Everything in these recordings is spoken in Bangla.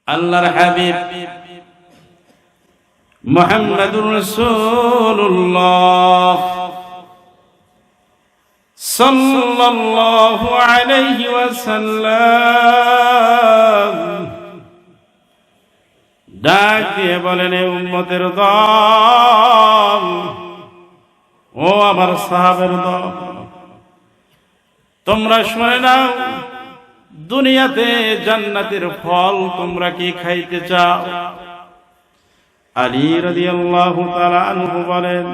আল্লাহর হাবিব মুহাম্মাদুর রাসূলুল্লাহ সাল্লাল্লাহু আলাইহি ওয়াসাল্লাম ডাক দিয়ে বলেন, উম্মতের দল, ও আমার সাহাবের দল, তোমরা শুনে নাও, দুনিয়াতে জান্নাতের ফল তোমরা কি খাইতে চাও? আলী রাদিয়াল্লাহু তাআলা আনহু বলেন,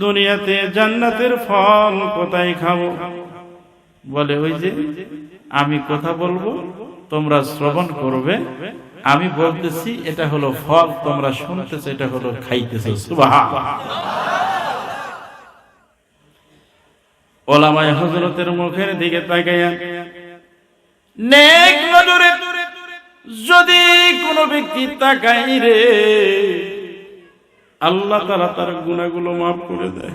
দুনিয়াতে জান্নাতের ফল কোথায় খাবো? বলে, ওই যে আমি কথা বলবো, তোমরা শ্রবণ করবে, আমি বলতেছি এটা হলো ফল, তোমরা শুনতেছো এটা হলো খাইতেছো। সুবহানাল্লাহ। ওলামায়ে হযরতের মুখের দিকে তাকায়া নেক নজরে যদি কোনো ব্যক্তি তাকাই রে, আল্লাহ তাআলা তার গুনাহগুলো মাফ করে দেয়।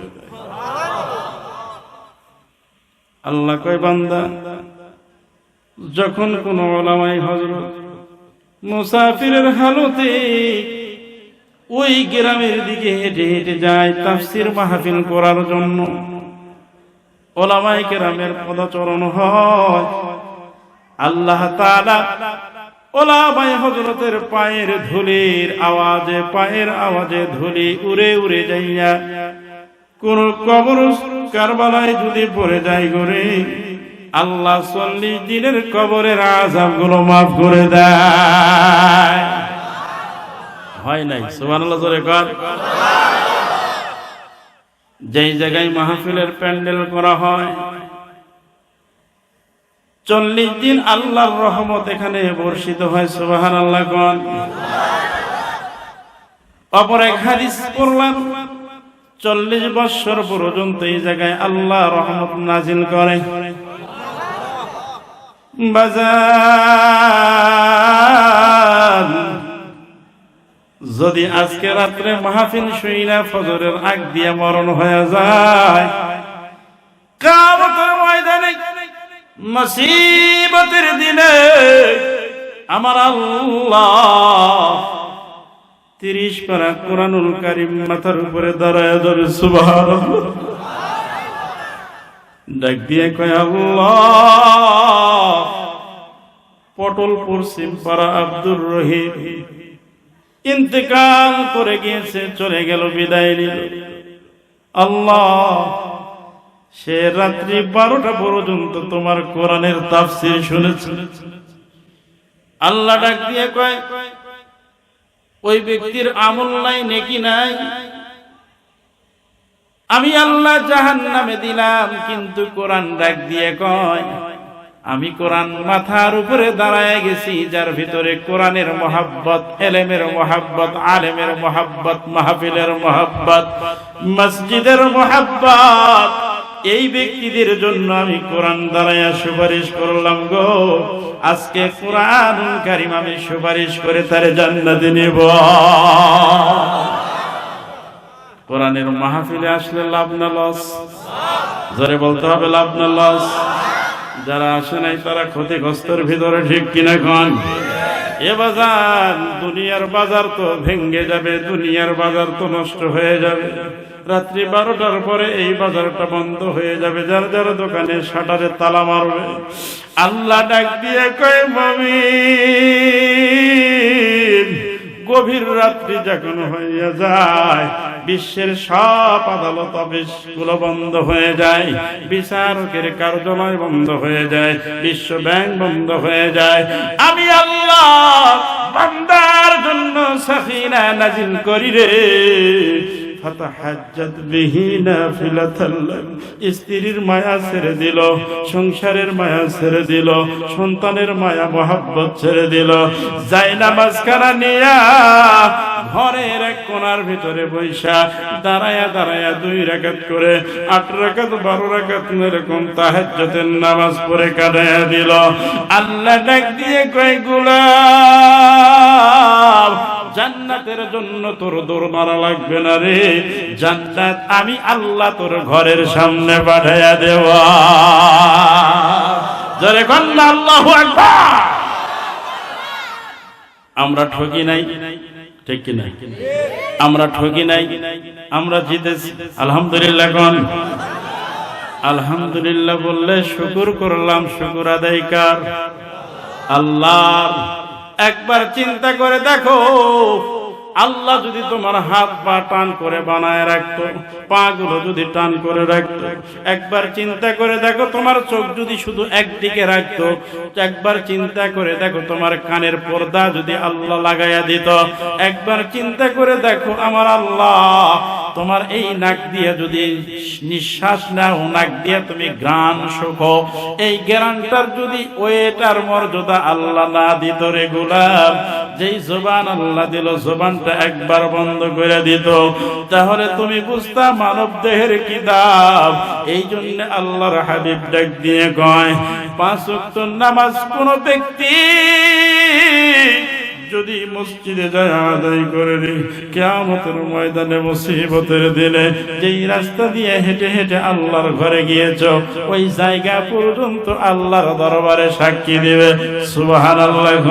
আল্লাহ কয়, বান্দা, যখন কোন ওলামায়ে হযরত মুসাফিরের হালতে ওই গ্রামের দিকে হেঁটে হেঁটে যায় তাফসীর মাহফিল করার জন্য, ওলামায়ে কেরামের পদচরণ হয়, আল্লাহ তাআলা ওলামায়ে হযরতের পায়ের ধুলির আওয়াজে, পায়ের আওয়াজে ধুলি উড়ে উড়ে যাইয়া কোন কবর কারবালায় যদি পড়ে যায় গরে, আল্লাহ ৪০ দিনের কবরের আযাবগুলো মাফ করে দেয়। হয় নাই? সুবহানাল্লাহ জোরে কর। যেই জায়গায় মাহফিলের প্যান্ডেল করা হয়, ৪০ দিন আল্লাহর রহমত এখানে বর্ষিত হয়। সুবহানাল্লাহ কোন। অপর এক হাদিস পড়লাম, ৪০ বছর পর্যন্ত এই জায়গায় আল্লাহ রহমত নাজিল করে। বাজার, যদি আজকে রাত্রে মাহফিল শুইনা ফজরের আগ দিয়ে মরণ হয়ে যায়, কিয়ামতের ময়দানে মুসিবতের দিনে আমার আল্লাহ ৩০ পারা কোরআনুল কারীম মাথার উপরে দাঁড়ায় যাবে। সুবহানাল্লাহ। ডাক দিয়ে কয়, আল্লাহ, পটলপুর সিমপাড়া আব্দুর রহিম ইন্তেকাল করে গিয়েছে, চলে গেল, বিদায় নিল। আল্লাহ, সে রাত্রি ১২টা পর্যন্ত তোমার কোরআনের তাফসীর শুনেছে। আল্লাহ ডাক দিয়ে কয়, ওই ব্যক্তির আমল নাই, নেকি নাই, আমি আল্লাহ জাহান্নামে দিলাম, কিন্তু কোরআন ডাক দিয়ে কয়, আমি কোরআন মাথার উপরে দাঁড়ায় গেছি, যার ভিতরে কোরআনের মহাব্বত, এলেমের মহাব্বত, আলেমের মহাব্বত, মাহফিলের মহাব্বত, মসজিদের মহাব্বত, এই ব্যক্তিদের জন্য আমি কোরআন দাঁড়ায়া সুপারিশ করলাম গো। আজকে কোরআনুল কারীম আমি সুপারিশ করে তারে জান্নাতে নেব। কোরআনের মাহফিলে আসলে লাভ না লস? জোরে বলতে হবে, লাভ না লস? যারা আসে নাই তারা ক্ষতিগ্রস্তের ভিতরে, ঠিক কিনা কোন? এ বাজার, দুনিয়ার বাজার তো ভেঙ্গে যাবে, দুনিয়ার বাজার তো নষ্ট হয়ে যাবে। রাত্রি ১২টার পরে এই বাজারটা বন্ধ হয়ে যাবে, যার যার দোকানে শাটারে তালা মারবে। আল্লাহ ডাক দিয়ে কয়, মুমিন, গভীর রাত্রি যখন হইয়া যায়, বিশ্বের সব আদালত অফিসগুলো বন্ধ হয়ে যায়, বিচারকের কার্যালয় বন্ধ হয়ে যায়, বিশ্ব ব্যাংক বন্ধ হয়ে যায়, আমি আল্লাহ বান্দার জন্য সাকিনা নাজিল করি রে। ফাতাহাজ্জাত বিহি নাফিলাতাল লাক, স্ত্রীর মায়া ছেড়ে দিল, সংসারের মায়া ছেড়ে দিল, সন্তানের মায়া মহব্বত ছেড়ে দিল, জায়নামাজ খানা নিয়া ঘরের এক কোণার ভিতরে বৈশা দাঁড়ায়া দাঁড়ায়া ২ রাকাত করে ৮ রাকাত ১২ রাকাত এরকম তাহাজ্জুদের নামাজ পড়ে কাটায়া দিল। আল্লাহ ডাক দিয়ে কয়, গোলাম, জান্নাতের জন্য তোর দৌড় মারা লাগবে না রে, জান্নাত আমি আল্লাহ তোর ঘরের সামনে পাঠাইয়া দেব। জোরে কন্না আল্লাহু আকবার। আমরা ঠকি নাই, ঠিক কি নাই? আমরা ঠকি নাই, আমরা জিতেছি। আলহামদুলিল্লাহ কোন? আলহামদুলিল্লাহ বললে শুকর করলাম, শুকর আদায় কার? আল্লাহ। একবার চিন্তা করে দেখো, আল্লাহ যদি তোমার হাত পা টান করে বানায় রাখতো, পা গুলো যদি টান করে রাখতো, একবার চিন্তা করে দেখো তোমার চোখ যদি শুধু একদিকে রাখতো, একবার চিন্তা করে দেখো তোমার কানের পর্দা যদি আল্লাহ লাগাইয়া দিত, একবার চিন্তা করে দেখো আমার আল্লাহ তোমার এই নাক দিয়ে যদি নিঃশ্বাস নাও, নাক দিয়ে তুমি ঘ্রাণ শোখো, এই ঘ্রাণটার যদি ওয়েটার মর্যাদা আল্লাহ না দিত রে গোলাম, যেই জবান আল্লাহ দিল জবানটা একবার বন্ধ করে দিত, তাহলে তুমি বুঝতা মানব দেহের কি দাম। এই জন্য আল্লাহর হাবিব ডাক দিয়ে কয়, 5 ওয়াক্ত নামাজ কোন ব্যক্তি যদি মসজিদে যায় আদায় করে রে, কিয়ামতের ময়দানে মুসিবতের দিনে যেই রাস্তা দিয়ে হেঁটে হেঁটে আল্লাহর ঘরে গিয়েছ, ওই জায়গা পর্যন্ত আল্লাহর দরবারে সাক্ষী দিবে। সুবহানাল্লাহ।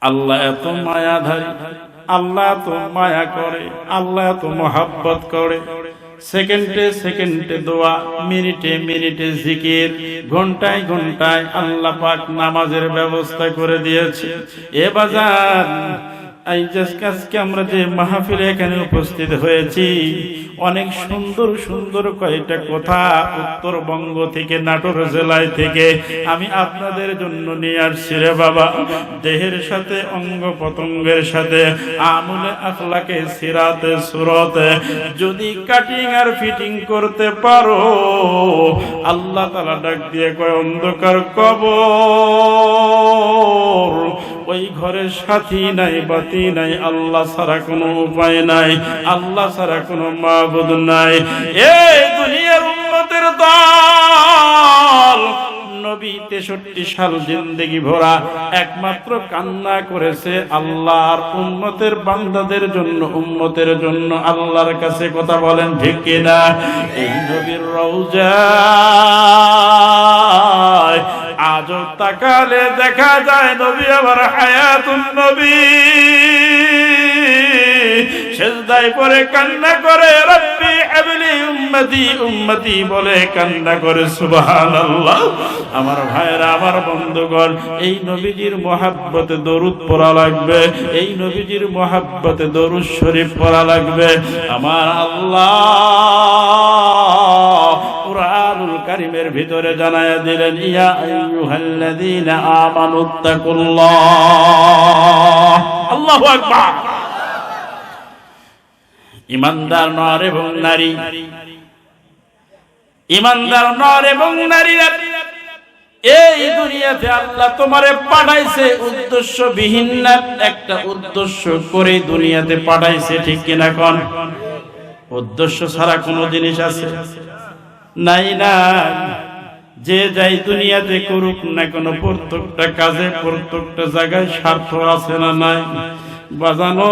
আল্লাহ এত মায়াধারী, আল্লাহ এত মায়া করে, আল্লাহ এত মহাব্বত করে। সেকেন্ডে সেকেন্ডে দোয়া, মিনিটে মিনিটে জিকির, ঘন্টায় ঘন্টায় আল্লাহ পাক নামাজের ব্যবস্থা করে দিয়েছে। এ বাজার আজকে আমরা যে মাহফিলে এখানে উপস্থিত হয়েছি, অনেক সুন্দর সুন্দর কয়েকটা কথা উত্তরবঙ্গ থেকে, নাটোর জেলায় থেকে আমি আপনাদের জন্য নিয়ে আসছি রে বাবা। দেহের সাথে, অঙ্গ প্রত্যঙ্গের সাথে, আমলে আখলাকে, সিরাতে সুরতে যদি কাটিং আর ফিটিং করতে পারো, আল্লাহ তাআলা ডাক দিয়ে কয়, অন্ধকার কবর, ওই ঘরে সাথী নাই, বাতি নাই, আল্লাহ ছাড়া কোনো উপায় নাই, আল্লাহ ছাড়া কোনো মাবুদ নাই। এই দুনিয়ার উম্মতের দল নবী 63 সাল জিন্দেগি ভরা একমাত্র কান্না করেছে আল্লাহর উম্মতের বান্দাদের জন্য, উম্মতের জন্য। আল্লাহর কাছে কথা বলেন ঠিক কিনা? এই নবীর রওজায় আজও তাকালে দেখা যায় নবী আমার হায়াতুন নবী সেজদায় পড়ে কান্না করে, রব্বি হাবলি উম্মতি উম্মতি বলে কান্না করে। সুবহানাল্লাহ। আমার ভাইরা, আমার বন্ধুগণ, এই নবীজির মহব্বতে দরুদ পড়া লাগবে, এই নবীজির মহব্বতে দরুদ শরীফ পড়া লাগবে। আমার আল্লাহ কুরআনুল কারীমের ভিতরে জানায়া দিলেন, ইয়া আইয়ুহাল্লাযীনা আমানুত্তাকুল্লাহ। আল্লাহু আকবার। ইমানদার নর এবং নারী, ইমানদার নর এবং নারীরা, এই দুনিয়াতে আল্লাহ তোমারে পাঠাইছে উদ্দেশ্যবিহীন না, একটা উদ্দেশ্য করে দুনিয়াতে পাঠাইছে, ঠিক কিনা কোন? উদ্দেশ্য ছাড়া কোনো জিনিস আছে? নাই না। যে যাই দুনিয়াতে করুক না কেন, প্রত্যেকটা কাজে, প্রত্যেকটা জায়গায় স্বার্থ আছে না নাই? বাজানো,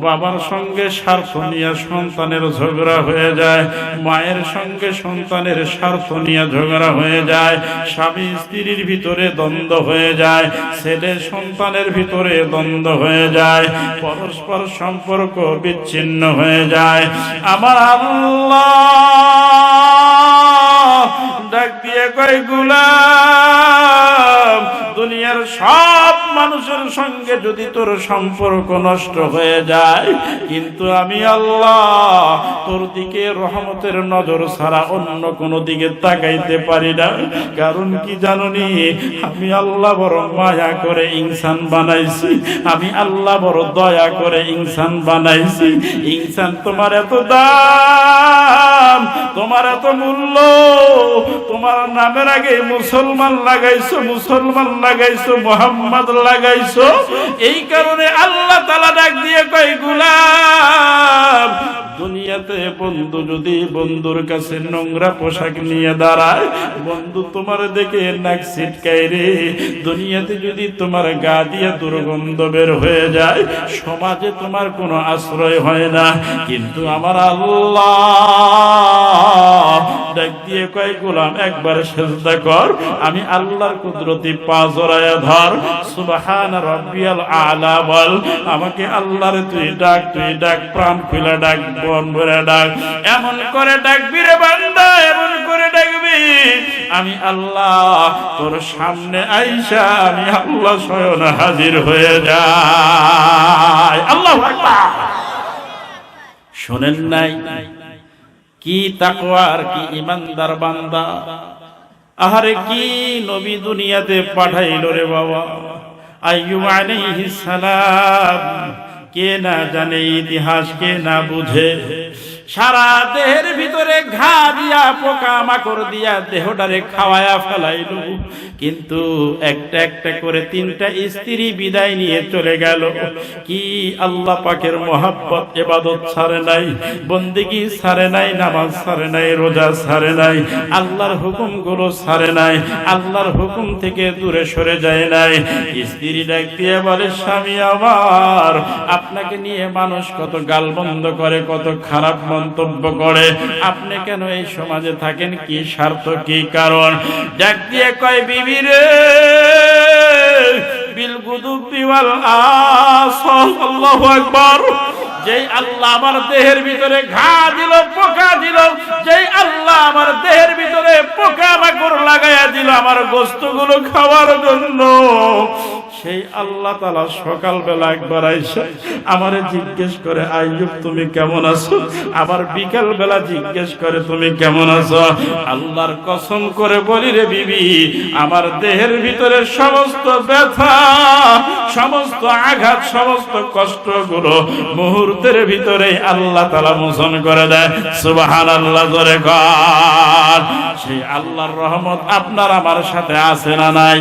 বাবার সঙ্গে স্বার্থ নিয়ে সন্তানের ঝগড়া হয়ে যায়, মায়ের সঙ্গে সন্তানের স্বার্থ নিয়ে ঝগড়া হয়ে যায়, স্বামী স্ত্রীর ভিতরে দ্বন্দ্ব হয়ে যায়, ছেলে সন্তানের ভিতরে দ্বন্দ্ব হয়ে যায়, পরস্পর সম্পর্ক বিচ্ছিন্ন হয়ে যায়। আমার আল্লাহ ডাক দিয়ে কয়, গোলাম, দুনিয়ার সব মানুষের সঙ্গে যদি তোর সম্পর্ক নষ্ট হয়ে যায়, কিন্তু আমি আল্লাহ তোর দিকে রহমতের নজর ছাড়া অন্য কোনো দিকে তাকাইতে পারি না। কারণ কি জাননি? আমি আল্লাহ বড় মায়া করে ইনসান বানাইছি, আমি আল্লাহ বড় দয়া করে ইনসান বানাইছি। ইনসান তোমার এত দাম, তোমার এত মূল্য, তোমার নামের আগে মুসলমান লাগাইছো, মুসলমান লাগাইছো, মুহাম্মদ লাগাইছো। এই কারণে আল্লাহ তাআলা ডাক দিয়ে কয়, গোলাম, দুনিয়াতে বন্ধু যদি বন্ধুর কাছে নোংরা পোশাক নিয়ে দাঁড়ায়, বন্ধু তোমার দেখে নাক ছিটকায় রে। দুনিয়াতে যদি তোমার গা দিয়ে দুর্গন্ধ বের হয়ে যায়, সমাজে তোমার কোনো আশ্রয় হয় না। কিন্তু আমার আল্লাহ ডাক দিয়ে কয়, গোলাম একবার সিজদা কর, আমি আল্লাহর কুদরতি পা জড়ায়া ধর, সুবহান রাব্বিয়াল আলা বল, আমাকে আল্লাহর তুই ডাক, প্রাণ খুলে ডাক, বন ভরে ডাক, এমন করে ডাকবি রে বান্দা, এমন করে ডাকবি, আমি আল্লাহ তোর সামনে আইসা আমি আল্লাহ স্বয়ং হাজির হয়ে যাই। আল্লাহু আকবার। শোনেন নাই কি তাকওয়া আর কি ইমানদার বান্দা। আহারে কি নবী দুনিয়াতে পাঠাইল রে বাবা। আইয়ুব আলাইহিস সালাম, কে না জানে ইতিহাস, কে না বুঝে, সারা দেহের ভিতরে ঘা দিয়া পোকা মাকড় দিয়া দেহটারে খাওয়ায়া ফেলাইল, কিন্তু একটা একটা করে 3টা স্ত্রী বিদায় নিয়ে চলে গেল। কি আল্লাহ পাকের মহব্বত, ইবাদত ছাড়ে নাই, বন্দেগী ছাড়ে নাই, নামাজ ছাড়ে নাই, রোজা ছাড়ে নাই, আল্লাহর হুকুমগুলো ছাড়ে নাই, আল্লাহর হুকুম থেকে দূরে সরে যায় নাই। স্ত্রী ডাক দিয়ে বলে, স্বামী আমার, আপনাকে নিয়ে মানুষ কত গালবন্ধ করে, কত খারাপ মন্তব্য করে, আপনি কেন এই সমাজে থাকেন, কি স্বার্থ, কি কারণ? ডাক দিয়ে কয়, বিবি রে, বিল গুদুবি ওয়াল আসাল, আল্লাহু আকবার। যেই আল্লাহ আমার দেহের ভিতরে ঘা দিল, পোকা দিল, যেই আল্লাহ আমার দেহের ভিতরে পোকা মাকড় লাগাইয়া দিল আমার গোশতগুলো খাওয়ার জন্য, সেই আল্লাহ তাআলা সকালবেলা একবার আইসা আমারে জিজ্ঞেস করে, আইয়ুব তুমি কেমন আছো? আবার বিকাল বেলা জিজ্ঞেস করে, তুমি কেমন আছো? আল্লাহর কসম করে বলি রে বিবি, আমার দেহের ভিতরে সমস্ত ব্যথা, সমস্ত আঘাত, সমস্ত কষ্টগুলো মুহূর্তের ভিতরে আল্লাহ তাআলা মোচন করে দেয়। সুবহানাল্লাহ জোরে কর। সেই আল্লাহর রহমত আপনার আমার সাথে আছে না নাই?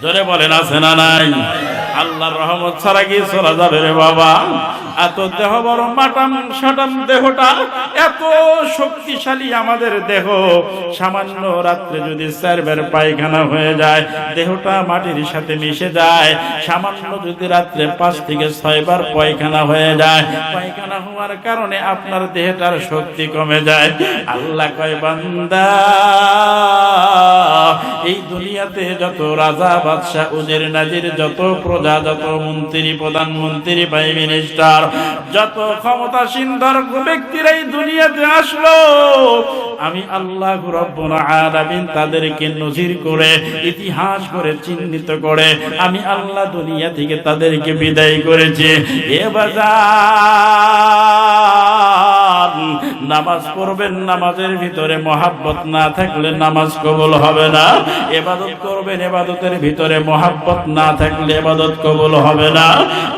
জোরে বলেন, আছে না নাই? আল্লাহর রহমত ছাড়া কি চলা যাবে রে বাবা? এত দেহ বড় মাটাম সাটাম দেহটা, এত শক্তিশালী আমাদের দেহ, সামান্য রাত্রে যদি 4 বার পায়খানা হয়ে যায়, দেহটা মাটির সাথে মিশে যায়। সামান্য যদি রাত্রে 5 থেকে 6 বার পায়খানা হয়ে যায়, পায়খানা হওয়ার কারণে আপনার দেহটার শক্তি কমে যায়। আল্লাহ কয়, বান্দা, এই দুনিয়াতে যত রাজা, বাদশা, উজির, নাজির, যত প্রজা, যত মন্ত্রী, প্রধানমন্ত্রী, প্রাইম মিনিস্টার, যত ক্ষমতাসীন ব্যক্তিরা এই দুনিয়াতে আসলো, আমি আল্লাহ রাব্বুল আলামিন তাদেরকে নজির করে, ইতিহাস করে, চিহ্নিত করে আমি আল্লাহ দুনিয়া থেকে তাদেরকে বিদায় করেছি। এ বাজার, নামাজ পড়বেন, নামাজের ভিতরে মহাব্বত না থাকলে নামাজ কবুল হবে না। ইবাদত করবেন, ইবাদতের ভিতরে মহাব্বত না থাকলে ইবাদত কবুল হবে না।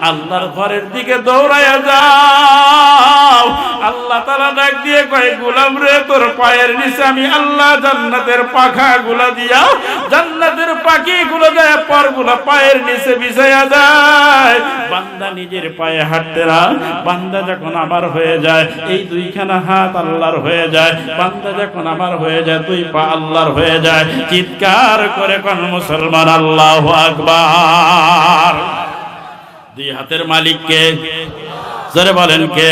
আল্লাহর ঘরের দিকে দৌড়ায়া যাও। আল্লাহ তাআলা ডাক দিয়ে কয়, গোলাম রে, তোর পায়ের নিচে আমি আল্লাহ জান্নাতের পাখাগুলা দিয়া, জান্নাতের পাখিগুলো যায় পরগুলা পায়ের নিচে বিছায়া যায়। বান্দা নিজের পায়ে হাঁটতে না, বান্দা যখন আমার হয়ে যায়, এই 2খানা হাত আল্লাহর হয়ে যায়। বান্দা যখন আমার হয়ে যায়, 2 পা আল্লাহর হয়ে যায়। চিৎকার করে কোন মুসলমান আল্লাহু আকবার। 2 হাতের মালিক কে? জোরে বলেন কে?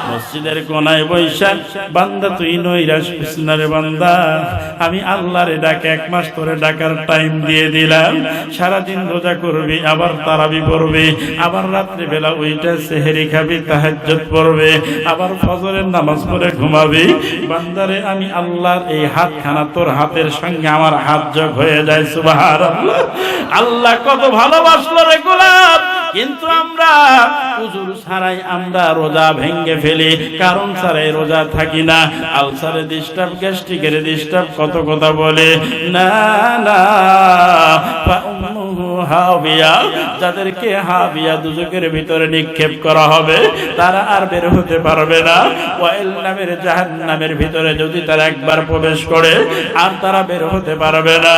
মসজিদের কোনায় বৈশা, বান্দা তুই নৈরাশ কৃষ্ণারে বান্দা, আমি আল্লাহরে ডাকে 1 মাস ধরে ডাকার টাইম দিয়ে দিলাম। সারাদিন রোজা করবি, আবার তারাবি পড়বি, আবার রাত্রি বেলা ওইটা সেহরি খাবি, তাহাজ্জুদ পড়বে, আবার ফজরের নামাজ পড়ে ঘুমাবি। বান্দারে, আমি আল্লাহর এই হাতখানা তোর হাতের সঙ্গে আমার হাত যোগ হয়ে যায়। সুবহানাল্লাহ। আল্লাহ কত ভালোবাসলো রে গোলাম। কিন্তু আমরা উজুর ছাড়াই আমরা রোজা ভেঙে ফেলি, কারণ ছাড়াই রোজা থাকি না। আলসারে ডিস্টার্ব, গ্যাস্ট্রিকের ডিস্টার্ব, কত কথা বলে না না। হাবিয়া, যাদেরকে হাবিয়া দুজকের ভিতরে নিক্ষেপ করা হবে তারা আর বের হতে পারবে না। ওয়াইল নামের জাহান্নামের ভিতরে যদি তারা একবার প্রবেশ করে আর তারা বের হতে পারবে না।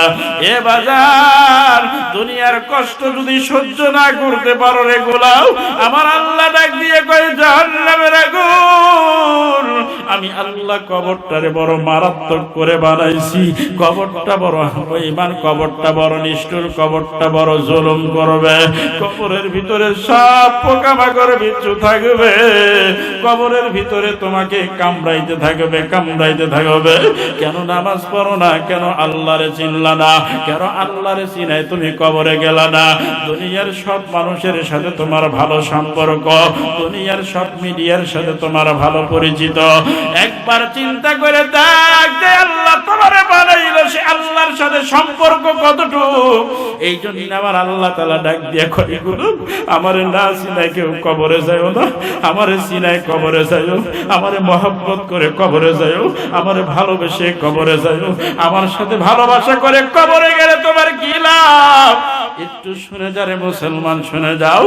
এ বাজার, দুনিয়ার কষ্ট যদি সহ্য না করতে পারো রে গোলাম, আমার আল্লাহ ডাক দিয়ে কয় জাহান্নামের আগুন আমি আল্লাহ কবরটারে বড় মারাত্মক করে বানাইছি। কবরটা বড় বেঈমান, কবরটা বড় নিষ্ঠুর, কবরটা বড় জুলুম করবে। কবরের ভিতরে সব পোকামাকড় বিচ্ছু থাকবে, কবরের ভিতরে তোমাকে কামড়াইতে থাকবে, কামড়াইতে থাকবে। কেন নামাজ পড়ো না, কেন আল্লাহরে চিনলা না, কেন আল্লাহরে চিনাই তুমি কবরে গেলা না। দুনিয়ার সব মানুষের সাথে তোমার ভালো সম্পর্ক, দুনিয়ার সব মিডিয়ার সাথে তোমার ভালো পরিচিত। একবার চিন্তা করে দেখ যে আল্লাহ তোমারে বানাইলো, সে আল্লাহর সাথে সম্পর্ক কতটুকু। এই জন্য আমার আল্লাহ তাআলা ডাক দিয়ে কয় গুলো, আমারে না চিনাই কেউ কবরে যাইও না, আমারে চিনাই কবরে যাইও, আমারে মহব্বত করে কবরে যাইও, আমারে ভালোবেসে কবরে যাইও, আমার সাথে ভালোবাসা করে কবরে গেলে তোমার কি লাভ। একটু শুনে যারে মুসলমান শুনে যাও।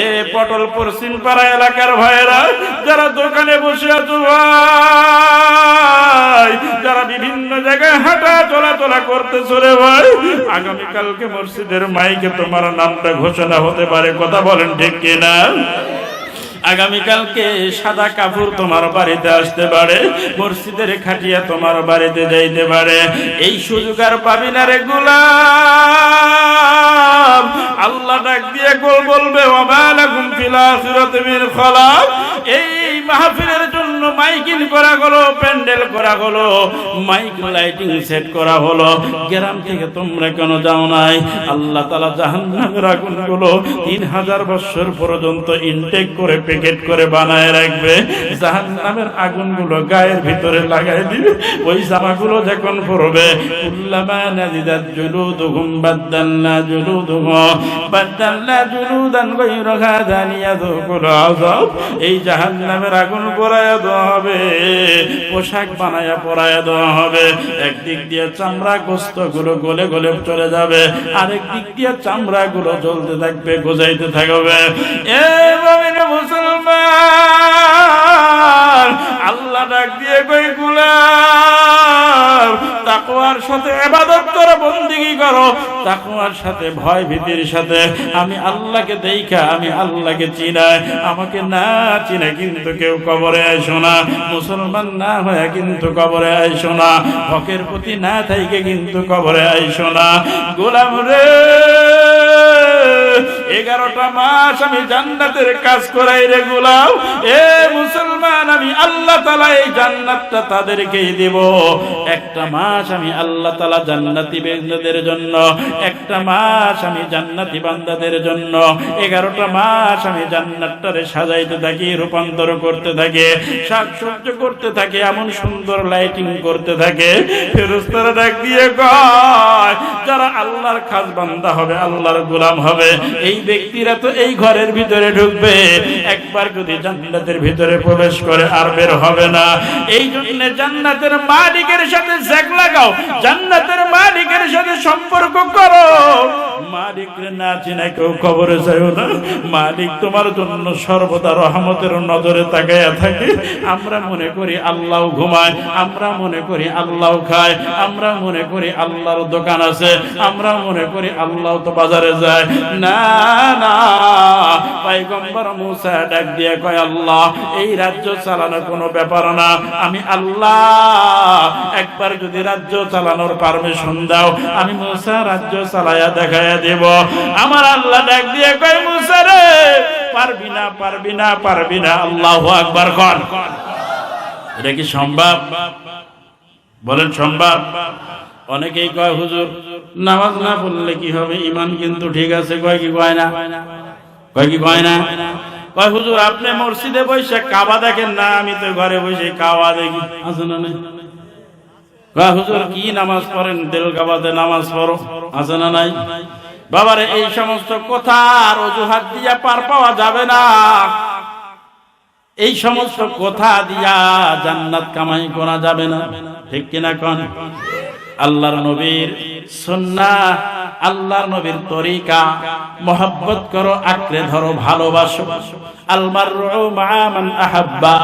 এ পটল পশ্চিম পাড়া এলাকার ভাইরা, যারা দোকানে বসে আছো ভাই, যারা বিভিন্ন জায়গায় হাঁটা চলাচলা করতেছো রে ভাই, আগামীকালকে মসজিদের মাইকে তোমার নামটা ঘোষণা হতে পারে, কথা বলেন ঠিক কিনা? আগামীকালকে সাদা কাপড় তোমার বাড়িতে আসতে পারে, মসজিদের খাটিয়া তোমার বাড়িতে যাইতে পারে। এই সুযোগ আর পাবি না রে গোলাম। আল্লাহ ডাক দিয়ে বলবে ওয়া লাকুম ফিল আখিরাতি মিন খালাক। এই মাহফিলের জন্য মাইকিং করা হলো, প্যান্ডেল করা হলো, মাইক লাইটিং সেট করা হলো, গ্রাম থেকে তোমরা কেন যাও নাই? আল্লাহ তাআলা জাহান্নামের আগুনগুলো 3000 বছর পর্যন্ত ইনটেক করে প্যাকেট করে বানায় রাখবে। জাহান্নামের আগুনগুলো গায়ের ভিতরে লাগাই দিবে। ওই জামাগুলো যখন পরবে, কুল্লামা নাজিদাত জুলুদুহুম বাদদালনা জুলুদান গায়রাহা যালিয়াযুকুল আযাব। এই জাহান্নামের আগুন পরায়া দেওয়া হবে, পোশাক বানায়া পরায়া দেওয়া হবে। একদিক দিয়ে চামড়া গোস্ত গুলো গলে গলে চলে যাবে, আরেক দিক দিয়ে চামড়া গুলো জ্বলতে থাকবে, গোজাইতে থাকবে। এভাবে মুসলমান আল্লাহ ডাক দিয়ে কই গোলাম, তাকওয়ার সাথে ইবাদত করো, বন্দেগী করো, তাকওয়ার সাথে ভয় ভীতির সাথে আমি আল্লাহকে দেইখা, আমি আল্লাহকে চিনাই। আমাকে না চিনে কিন্তু কেউ কবরে আইসো না, মুসলমান না হয়ে কিন্তু কবরে আইসো না, হকের প্রতি না থাইকে কিন্তু কবরে আইসো না। গোলাম রে, 11টা মাস আমি জান্নাতের কাজ করাই রে গোলাম। এ মুসলমান, আমি আল্লাহ তাআলা এই জান্নাতটা তাদেরকেই দেব। একটা মাস আমি আল্লাহ তাআলা জান্নাতি বান্দাদের জন্য, একটা মাস আমি জান্নাতি বান্দাদের জন্য, 11টা মাস আমি জান্নাতটারে সাজাইতে থাকি, রূপান্তর করতে থাকে, সাজসজ্জা করতে থাকে, এমন সুন্দর লাইটিং করতে থাকে। ফেরেশতারা ডাক দিয়ে কয়, যারা আল্লাহর খাস বান্দা হবে, আল্লাহর গোলাম হবে, এই ব্যক্তিরা তো এই ঘরের ভিতরে ঢুকবে, একবার যদি জান্নাতের ভিতরে প্রবেশ করে আর বের হবে না। এই জন্য জান্নাতের মালিকের সাথে জ্যাক লাগাও, জান্নাতের মালিকের সাথে সম্পর্ক করো। মালিকরে না চিনে কেউ কবরে যাও না। মালিক তোমার জন্য সর্বদা রহমতের নজরে তাকায়া থাকে। আমরা মনে করি আল্লাহ ঘুমায়, আমরা মনে করি আল্লাহ খায়, আমরা মনে করি আল্লাহর দোকান আছে, আমরা মনে করি আল্লাহ তো বাজারে যায়। না না, পয়গম্বর মুসা ডাক দিয়ে কয়, আল্লাহ এই রাজ্য চালানোর কোনো ব্যাপার না, আমি আল্লাহ একবার যদি রাজ্য চালানোর পারমিশন দাও, আমি মুসা রাজ্য চালায়া দেখায়া দেব। আমার আল্লাহ ডাক দিয়ে কয়, মুসা রে, পারবি না, পারবি না, পারবি না। আল্লাহু আকবার কর। এটা কি সম্ভব? বলেন সম্ভব? অনেকেই কয় হুজুর নামাজ না পড়লে কি হবে, ঈমান কিন্তু ঠিক আছে। কয় কি কয় না? কয় কি কয় না? কয় হুজুর আপনি মসজিদে বসে কাবা দেখেন না, আমি তো ঘরে বসে কাবা দেখি। আছে না নাই? কয় হুজুর কি নামাজ পড়েন, দিল কাবাতে নামাজ পড়ো। আছে না নাই? বাবারে, এই সমস্ত কথা আর অজুহাত দিয়া পার পাওয়া যাবে না। এই সমস্ত কথা দিয়া জান্নাত কামাই করা যাবে না, ঠিক কিনা কোন? আল্লাহর নবীর সুন্নাহ আল্লাহর নবীর তরিকা, মহব্বত করো, আঁকড়ে ধরো, ভালোবাসো। আল মারউ মা মান আহাব্বা,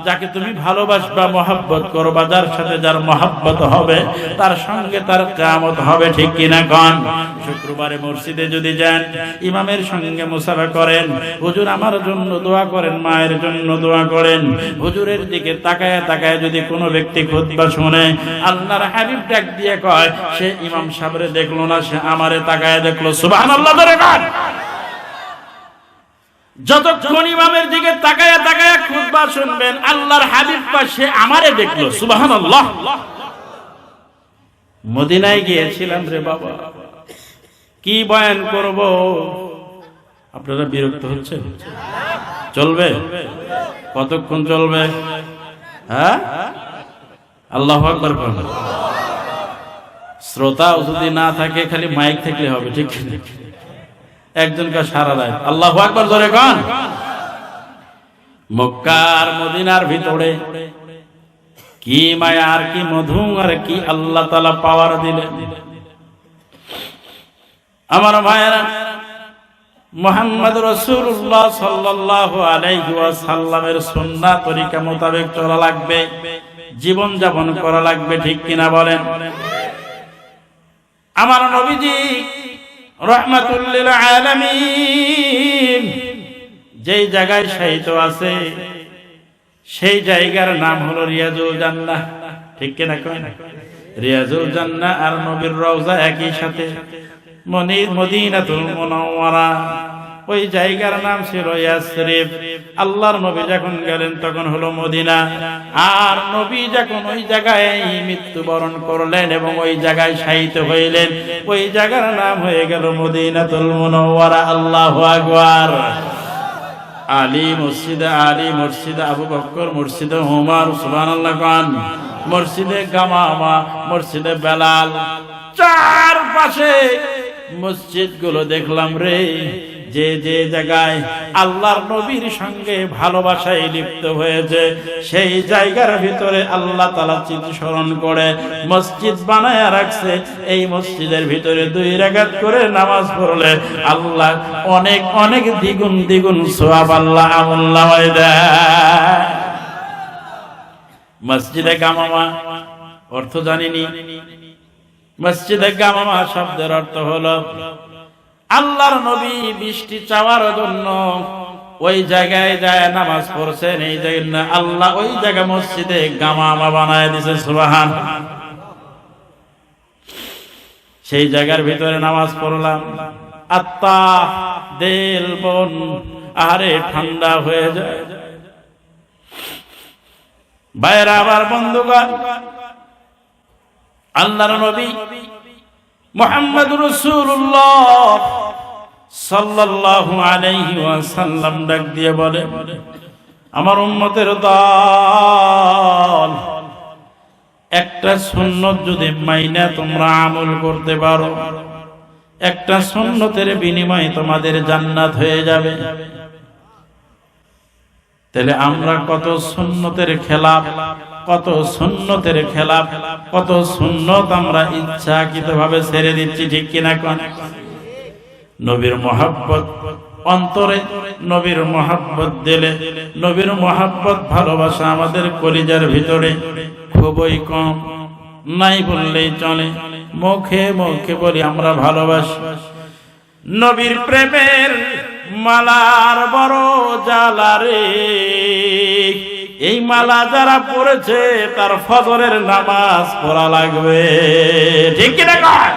যাকে তুমি ভালোবাসবা, মহব্বত করবা, যার সাথে যার মহব্বত হবে তার সঙ্গে তার কিয়ামত হবে, ঠিক কিনা কোন? শুক্রবারে মসজিদে যদি যান, ইমামের সঙ্গে মুসাফা করেন, হুজুর আমার জন্য দোয়া করেন, মায়ের জন্য দোয়া করেন, হুজুরের দিকে তাকায় তাকায় যদি কোনো ব্যক্তি খুতবা শুনে, আল্লাহর হাবিব ডাক দিয়ে কয়, সে ইমাম সাহেবরে দেখলো না, সে আমারে তাকায় দেখলো। সুবহানাল্লাহ ধরে কর। যতক্ষণ ইমামের দিকে তাকায়া তাকায়া খুতবা শুনবেন, আল্লাহর হাবিব কয়, সে আমারে দেখলো। সুবহানাল্লাহ। মদিনায় গিয়েছিলাম রে বাবা, কি বয়ান করব? আপনারা বিরক্ত হচ্ছেন? চলবে? কতক্ষণ চলবে? হ্যাঁ, আল্লাহু আকবার বলেন। শ্রোতা যদি না থাকে, খালি মাইক থাকলে হবে, ঠিক না? একজনকে সারা দেয়, আল্লাহু আকবার ধরে কোন? মক্কা আর মদিনার ভিতরে কি মায়া আর কি মধু আর কি আল্লাহ তাআলা পাওয়ার দিলেন। আমার ভাইয়েরা, মুহাম্মদ রাসূলুল্লাহ সাল্লাল্লাহু আলাইহি ওয়াসাল্লামের সুন্নাহ তরিকা মোতাবেক চলা লাগবে, জীবন যাপন করা লাগবে, ঠিক কিনা বলেন? আমার নবীজি রাহমাতুল লিল আলামিন যেই জায়গায় শায়িত আছে, সেই জায়গার নাম হলো রিয়াজুল জান্নাহ, ঠিক কিনা কয়? রিয়াজুল জান্নাহ আর নবীর রওজা একই সাথে, মদিনাতুল মুনাওয়ারা। ওই জায়গার নাম ছিল ইয়াসরিব। আল্লাহর নবী যখন গেলেন তখন হলো মদিনা, আর নবী যখন ওই জায়গায় মৃত্যুবরণ করলেন এবং ওই জায়গায় শায়িত হইলেন, ওই জায়গার নাম হয়ে গেল মদিনাতুল মুনাওয়ারা। আল্লাহু আকবার। আলী মসজিদে আলী, মসজিদে আবু বকর, মসজিদে ওমর, সুবহানাল্লাহ খান, মসজিদে গামামা, মসজিদে বেলাল, চারপাশে মসজিদ গুলো দেখলাম রে। যে যে জায়গায় আল্লাহর নবীর সঙ্গে ভালোবাসায় লিপ্ত হয়েছে, সেই জায়গার ভিতরে আল্লাহ তাআলা স্মরণ করে মসজিদ বানায়া রাখছে। এই মসজিদের ভিতরে 2 রাকাত করে নামাজ পড়লে আল্লাহ অনেক অনেক দ্বিগুণ দ্বিগুণ সওয়াব আল্লাহ আমলনামায় দেয়। মসজিদে গামামা অর্থ জানিনি? মসজিদে গামামা শব্দের অর্থ হলো আল্লাহর নবী বৃষ্টি চাওয়ার জন্য ওই জায়গায় যায় নামাজ পড়ছেন, এই জন্য আল্লাহ ওই জায়গা মসজিদে গামামা বানায় দিয়েছে। সুবহান। সেই জায়গার ভিতরে নামাজ পড়লাম, আত্মা দিল মন আরে ঠান্ডা হয়ে যায়। বাইরে আবার বন্ধুগণ, আল্লাহর নবী মুহাম্মদুর রাসূলুল্লাহ সাল্লাল্লাহু আলাইহি ওয়াসাল্লাম ডাক দিয়ে বলে, আমার উম্মতের দল, একটা সুন্নত যদি মাইনা তোমরা আমল করতে পারো, একটা সুন্নতের বিনিময়ে তোমাদের জান্নাত হয়ে যাবে। তাহলে আমরা কত সুন্নতের খেলাফ, কত সুন্নতের খেলাফ, কত সুন্নত আমরা ইচ্ছাকৃতভাবে ছেড়ে দিচ্ছি, ঠিক কিনা কোন? নবীর মহব্বত অন্তরে, নবীর মহব্বত দিলে, নবীর মহব্বত ভালোবাসা আমাদের কলিজার ভিতরে খুবই কম, নাই বললেই চলে। মুখে মুখে বলি আমরা ভালোবাসি। নবীর প্রেমের মালার বড় জ্বালা রে, এই মালা যারা পড়েছে তার ফজরের নামাজ পড়া লাগবে, ঠিক কিনা কয়?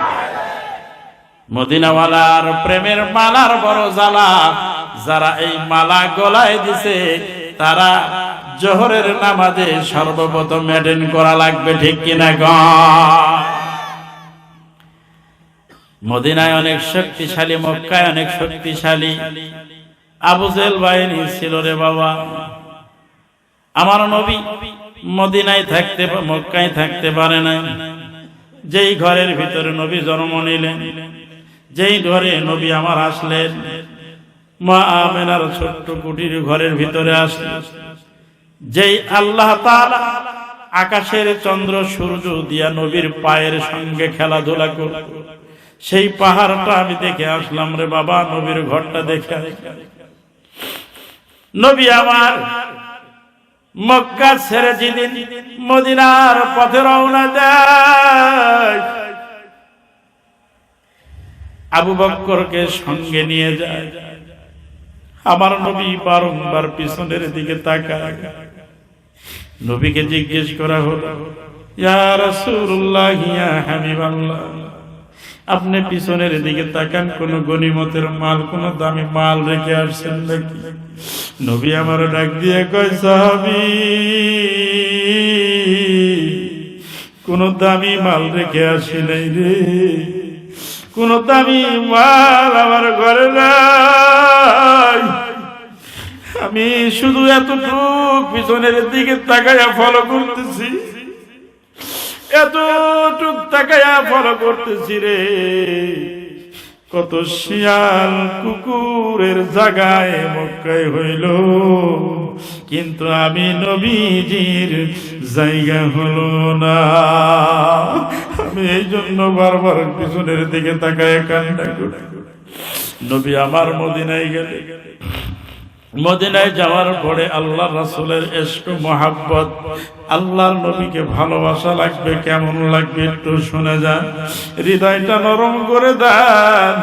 মদিনাওয়ালার প্রেমের মালার বড় জ্বালা, যারা এই মালা গলায় দিছে তারা জোহরের নামাজে সর্বপ্রথম অ্যাটেন্ড করা লাগবে, ঠিক কিনা কয়? মদিনায় অনেক শক্তিশালী, মক্কায় অনেক শক্তিশালী আবু জেহেল বাহিনী ছিল রে বাবা। আমার নবী মদিনায় থাকতে, মক্কায় থাকতে পারে না। যেই ঘরের ভিতরে নবী জন্ম নিলেন, যেই ঘরে নবী আমার আসলেন, মা আমেনার ছোট্ট কুটির ঘরের ভিতরে আসলেন, যেই আল্লাহ তাআলা আকাশের চন্দ্র সূর্য দিয়া নবীর পায়ের সঙ্গে খেলাধুলা করত, সেই পাহাড়টা আমি দেখে আসলাম রে বাবা, নবীর ঘরটা দেখে। নবী আমার মক্কা ছেড়ে যেদিন মদিনার পথে রওনা দেয়, আবু বকরকে সঙ্গে নিয়ে যায়। আমার নবী বারংবার পিছনের দিকে তাকায়। নবীকে জিজ্ঞেস করা হলো, ইয়া রাসূলুল্লাহ, ইয়া হাবিবাল্লাহ, আপনি পিছনের দিকে তাকান, কোন গনিমতের মাল, কোন দামি মাল রেখে আসছেন নাকি? নবী আমার ডাক দিয়ে কয়, সাহাবী, কোন দামি মাল রেখে আসি নাই রে, কোন দামি মাল আমার ঘরে নাই। আমি শুধু এতটুকু পিছনের দিকে তাকায়া ফলো করতেছি, এতটুক তাকায়া ফলো করতেছি রে। কত শিয়াল কুকুরের জায়গায় মক্কায় হইল, কিন্তু আমি নবীজির জায়গা হলো না। আমি এই জন্য বারবার পিছনের দিকে তাকায় কান্না করি। নবী আমার মদিনায় গেলে, মদিনায় যাওয়ার পরে আল্লাহ রাসূলের ইশক মোহাব্বত, আল্লাহর নবীকে ভালোবাসা লাগবে, কেমন লাগবে একটু শুনে যান, হৃদয়টা নরম করে দেন।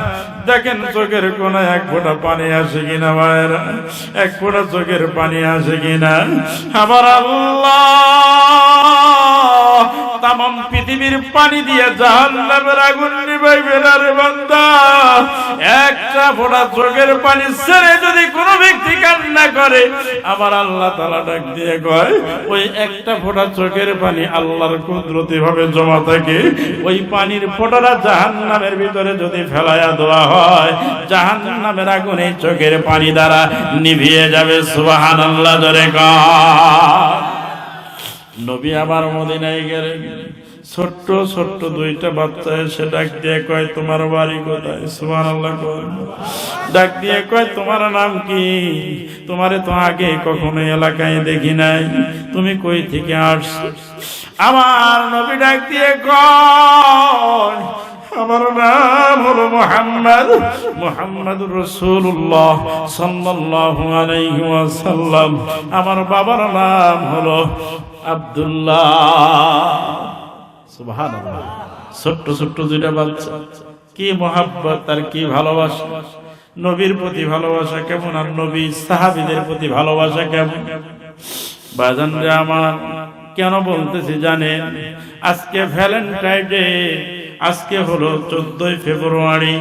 দেখেন চোখের কোনায় এক ফোঁটা পানি আসে কিনা ভাইরা, এক ফোঁটা চোখের পানি আসে কিনা। আমার আল্লাহ তামাম পৃথিবীর পানি দিয়ে জাহান্নামের আগুন নিভাইবে না রে বান্দা। একটা ফোঁটা চোখের পানি ছেড়ে যদি কোনো ব্যক্তি কান্না করে, আমার আল্লাহ তাআলা ডাক দিয়ে কয়, ওই একটা ফোঁটা চোখের পানি আল্লাহর কুদরতি ভাবে জমা থাকে। ওই পানির ফোঁটাটা জাহান্নামের ভিতরে যদি ফেলায়া দেওয়া হয়, জাহান্নামের আগুন এই চোখের পানি দ্বারা নিভিয়ে যাবে। সুবহানাল্লাহ জোরে কয়। নবী আমার মদিনায় গেলেন, ছোট্ট ছোট্ট দুইটা বাচ্চা এসে ডাক দিয়ে কয়, তোমার বাড়ি কোথায়? সুবহানাল্লাহ কয়। ডাক দিয়ে কয়, তোমার নাম কি? তোমারে তো আগে কখনো এলাকায় দেখি নাই, তুমি কই থেকে আসছো? আমার নবী ডাক দিয়ে কয়, আমার নাম হলো মুহাম্মদ, মুহাম্মদুর রাসূলুল্লাহ সাল্লাল্লাহু আলাইহি ওয়াসাল্লাম। আমার বাবার নাম হলো আব্দুল্লাহ। সুবহানাল্লাহ। ছোট্ট ছোট্ট দুইটা বাচ্চা, কি মুহাব্বত আর কি ভালোবাসা। নবীর প্রতি ভালোবাসা কেমন, আর নবী সাহাবীদের প্রতি ভালোবাসা কেমন। বাজান রে আমার, কেন বলতেছি জানেন? আজকে ভ্যালেন্টাইন ডে, আজকে হলো 14 ফেব্রুয়ারি।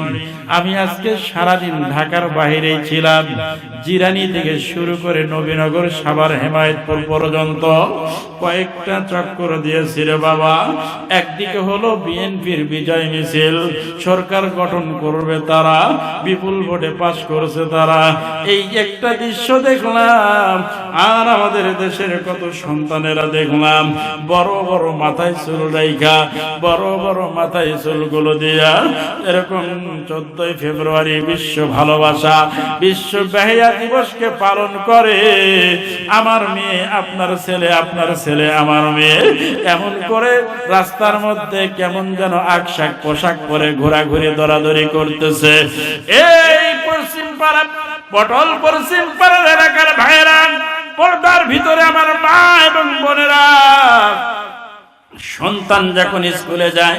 আমি আজকে সারাদিন ঢাকার বাইরে ছিলাম। জিরানি থেকে শুরু করে নবীনগর, সাভার, হেমায়েতপুর পর্যন্ত কয়েকটা চক্কর দিয়েছি রে বাবা। একদিকে হলো বিএনপির বিজয় মিছিল, সরকার গঠন করবে তারা, বিপুল ভোটে পাস করছে তারা। এই একটা দৃশ্য দেখলাম। আর আমাদের দেশের কত সন্তানেরা দেখলাম বড় বড় মাথায় চুল রাইখা, বড় বড় মাথায় চুলগুলো দিয়া এরকম 14 ফেব্রুয়ারি বিশ্ব ভালোবাসা, বিশ্ব বেহায়া দিবসকে পালন করে। আমার মেয়ে, আপনার ছেলে, আপনার ছেলে, আমার মেয়ে এমন করে রাস্তার মধ্যে কেমন যেন আকশাক পোশাক পরে ঘোরাঘুরি দরাদরি করতেছে। এই পশ্চিম পাড়া, পটল পশ্চিম পাড়ার এলাকার ভাইরা, পর্দার ভিতরে আমার মা এবং বোনেরা, সন্তান যখন স্কুলে যায়,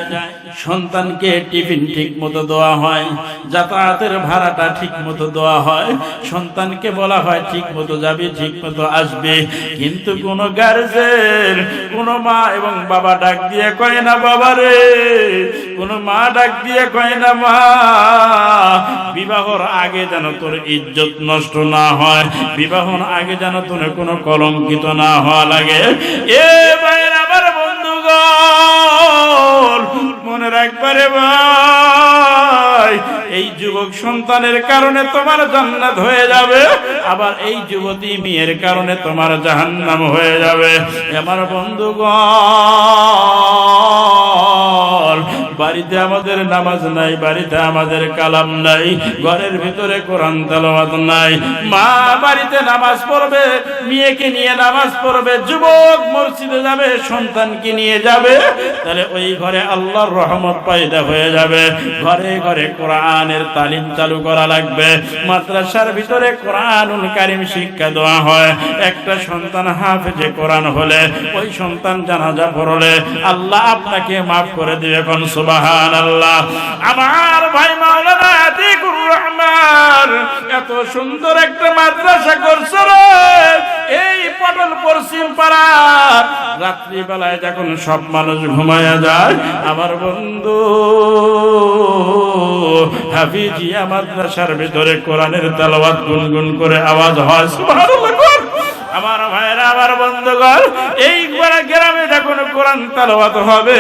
সন্তানকে টিফিন ঠিক মতো দেওয়া হয়, যাতায়াতের ভাড়াটা ঠিক মতো দেওয়া হয়, সন্তানকে বলা হয় ঠিক মতো যাবে, ঠিক মতো আসবে। কিন্তু কোন গার্জেন, কোন মা এবং বাবা ডাক দিয়ে কয় না বাবা রে, কোন মা ডাক দিয়ে কয় না মা, বিবাহর আগে যেন তোর ইজ্জত নষ্ট না হয়, বিবাহর আগে যেন তোর কোনো কলঙ্কিত না হওয়া লাগে। এ ভাইরা, আমার বন্ধুগণ, মনে রাখবারে ভাই, এই যুবক সন্তানের কারণে তোমার জান্নাত হয়ে যাবে, আবার এই যুবতী মেয়ের কারণে তোমার জাহান্নাম হয়ে যাবে। আমার বন্ধুগণ, বাড়িতে আমাদের নামাজ নাই, বাড়িতে আমাদের কালাম নাই, ঘরের ভিতরে কোরআন তেলাওয়াত নাই। মা বাড়িতে নামাজ পড়বে, মেয়েকে নিয়ে নামাজ পড়বে, যুবক মসজিদে যাবে, সন্তানকে নিয়ে যাবে, তাহলে ওই ঘরে আল্লাহর রহমত পয়দা হয়ে যাবে। ঘরে ঘরে কোরআনের তালিম চালু করা লাগবে। মাদ্রাসার ভিতরে কোরআনুল কারীম শিক্ষা দেওয়া হয়। একটা সন্তান হাফেজে কোরআন হলে, ওই সন্তান জানাজা পড়লে আল্লাহ আপনাকে মাফ করে দিবে। কোন সুবহানাল্লাহ। আমার ভাই মাওলানা আতিকুর রহমান এত সুন্দর একটা মাদ্রাসা করছে রে, এই পটল পশ্চিম পাড়া। রাত্রি বেলায় যখন সব মানুষ ঘুমায়া যায়, আমার বন্ধু হাফিজিয়া মাদ্রাসার ভিতরে কোরআনের তেলাওয়াত গুনগুন করে আওয়াজ হয়। সুবহানাল্লাহ। আমার ভাইরা, আমার বন্ধুগণ, এই গ্রামে যখন কোরআন তেলাওয়াত হবে,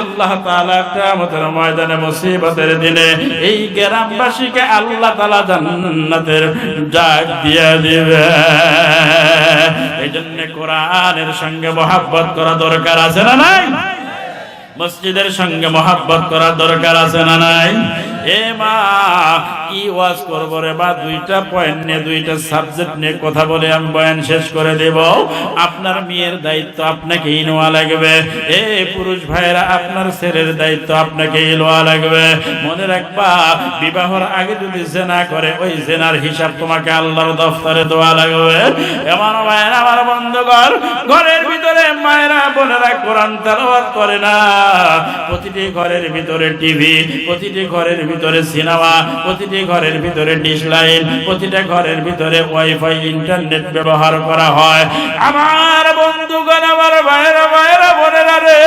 আল্লাহ তাআলা কিয়ামতের ময়দানে মুসিবতের দিনে এই গ্রামবাসীকে আল্লাহ তাআলা জান্নাতের ডাক দিয়ে দিবে। এইজন্য কোরআনের সঙ্গে মহব্বত করা দরকার আছে না নাই? মসজিদের সঙ্গে মহব্বত করা দরকার আছে না নাই? এ মা, কি ওয়াজ করবো রে বা? দুইটা পয়েন্ট নিয়ে, দুইটা সাবজেক্ট নিয়ে কথা বলে আমি বয়ান শেষ করে দেব। আপনার মেয়ের দায়িত্ব আপনাকেই নেওয়া লাগবে। এ পুরুষ ভাইরা, আপনার ছেলের দায়িত্ব আপনাকেই নেওয়া লাগবে। মনে রাখবা, বিবাহর আগে যদি জেনা করে, ওই জেনার হিসাব তোমাকে আল্লাহর দফতরে দেওয়া লাগবে। আমার ভাইরা, আমার বন্ধুগণ, ঘরের ভিতরে মায়েরা বোনেরা কোরআন তেলাওয়াত করে না। প্রতিটি ঘরের ভিতরে টিভি, প্রতিটি ঘরের ভিতরে সিনেমা, প্রতিটি ঘরের ভিতরে ডিশ লাইন, প্রতিটা ঘরের ভিতরে ওয়াইফাই ইন্টারনেট ব্যবহার করা হয়। আমার বন্ধুগণ, আমার ভাইরা বোনেরা রে,